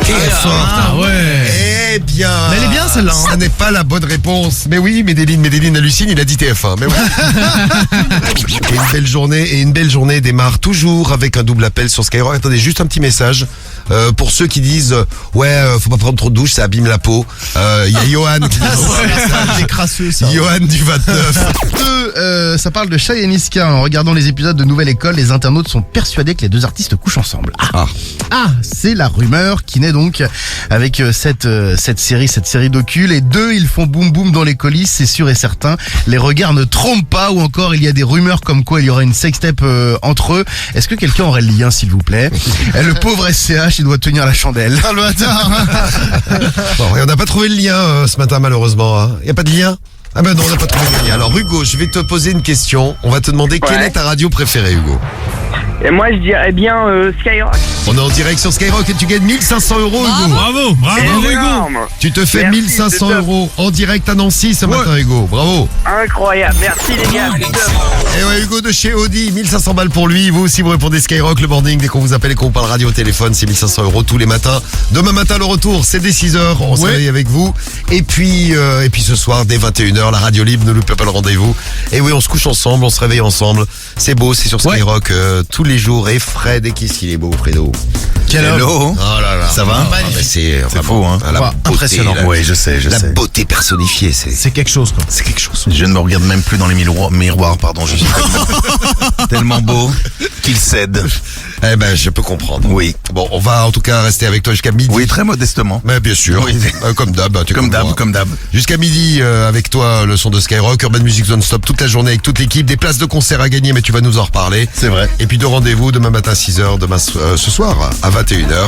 TF1. ouais. Eh bien. Mais elle est bien, celle-là, hein. Ça n'est pas la bonne réponse. Mais oui, Medellin hallucine, il a dit TF1. Mais oui. Et une belle journée démarre toujours avec un double appel sur Skyrock. Attendez, juste un petit message. Pour ceux qui disent faut pas prendre trop de douche, ça abîme la peau. Il y a Johan qui dit C'est crasseux, ça. Johan du 29. Ça parle de Shai et Niska. En regardant les épisodes de Nouvelle École, les internautes sont persuadés que les deux artistes couchent ensemble. C'est la rumeur qui naît donc avec cette série docu. Les deux, ils font boum boum dans les coulisses, c'est sûr et certain. Les regards ne trompent pas, ou encore il y a des rumeurs comme quoi il y aurait une sextape entre eux. Est-ce que quelqu'un aurait le lien, s'il vous plaît? Le pauvre SCH, il doit tenir la chandelle. Le bâtard. Bon, on n'a pas trouvé le lien ce matin, malheureusement. Il n'y a pas de lien? Ah ben non, on n'a pas trouvé le lien. Alors Hugo, je vais te poser une question. On va te demander quelle est ta radio préférée, Hugo. Et moi, je dirais bien Skyrock. On est en direct sur Skyrock et tu gagnes 1500 €, Hugo. Bravo, Énorme. Hugo. Tu te fais Merci, 1500 c'est top. € en direct à Nancy ce matin, Hugo. Bravo. Incroyable. Merci, les gars. C'est top. Et ouais, Hugo de chez Audi, 1500 balles pour lui. Vous aussi, vous répondez Skyrock le morning. Dès qu'on vous appelle et qu'on parle radio au téléphone, c'est 1500 € tous les matins. Demain matin, le retour, c'est dès 6h. On se réveille avec vous. Et puis ce soir, dès 21h, la radio libre, ne loupez pas le rendez-vous. Et oui, on se couche ensemble, on se réveille ensemble. C'est beau, c'est sur Skyrock tous les jours. Et Fred, et qu'est-ce qu'il est beau, Fredo. Hello. Oh là là. Ça va? C'est fou, hein. Impressionnant. Oui, je sais. La beauté personnifiée, c'est quelque chose, quoi. C'est quelque chose. Je ne me regarde même plus dans les miroirs, pardon. Je suis tellement beau qu'il cède. Eh ben, je peux comprendre. Oui. Bon, on va en tout cas rester avec toi jusqu'à midi. Oui, très modestement. Mais bien sûr. Oui. Comme d'hab. Comme d'hab. Jusqu'à midi, avec toi, le son de Skyrock, Urban Music Zone Stop, toute la journée avec toute l'équipe, des places de concert à gagner, mais tu vas nous en reparler. C'est vrai. Et puis de rendez-vous demain matin à 6h, demain ce soir à 21h.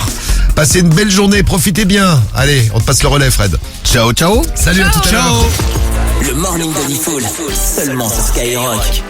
Passez une belle journée, profitez bien. Allez, on te passe le relais, Fred. Ciao, ciao. Salut, à tout à l'heure. Le morning de Diffoul, seulement sur Skyrock.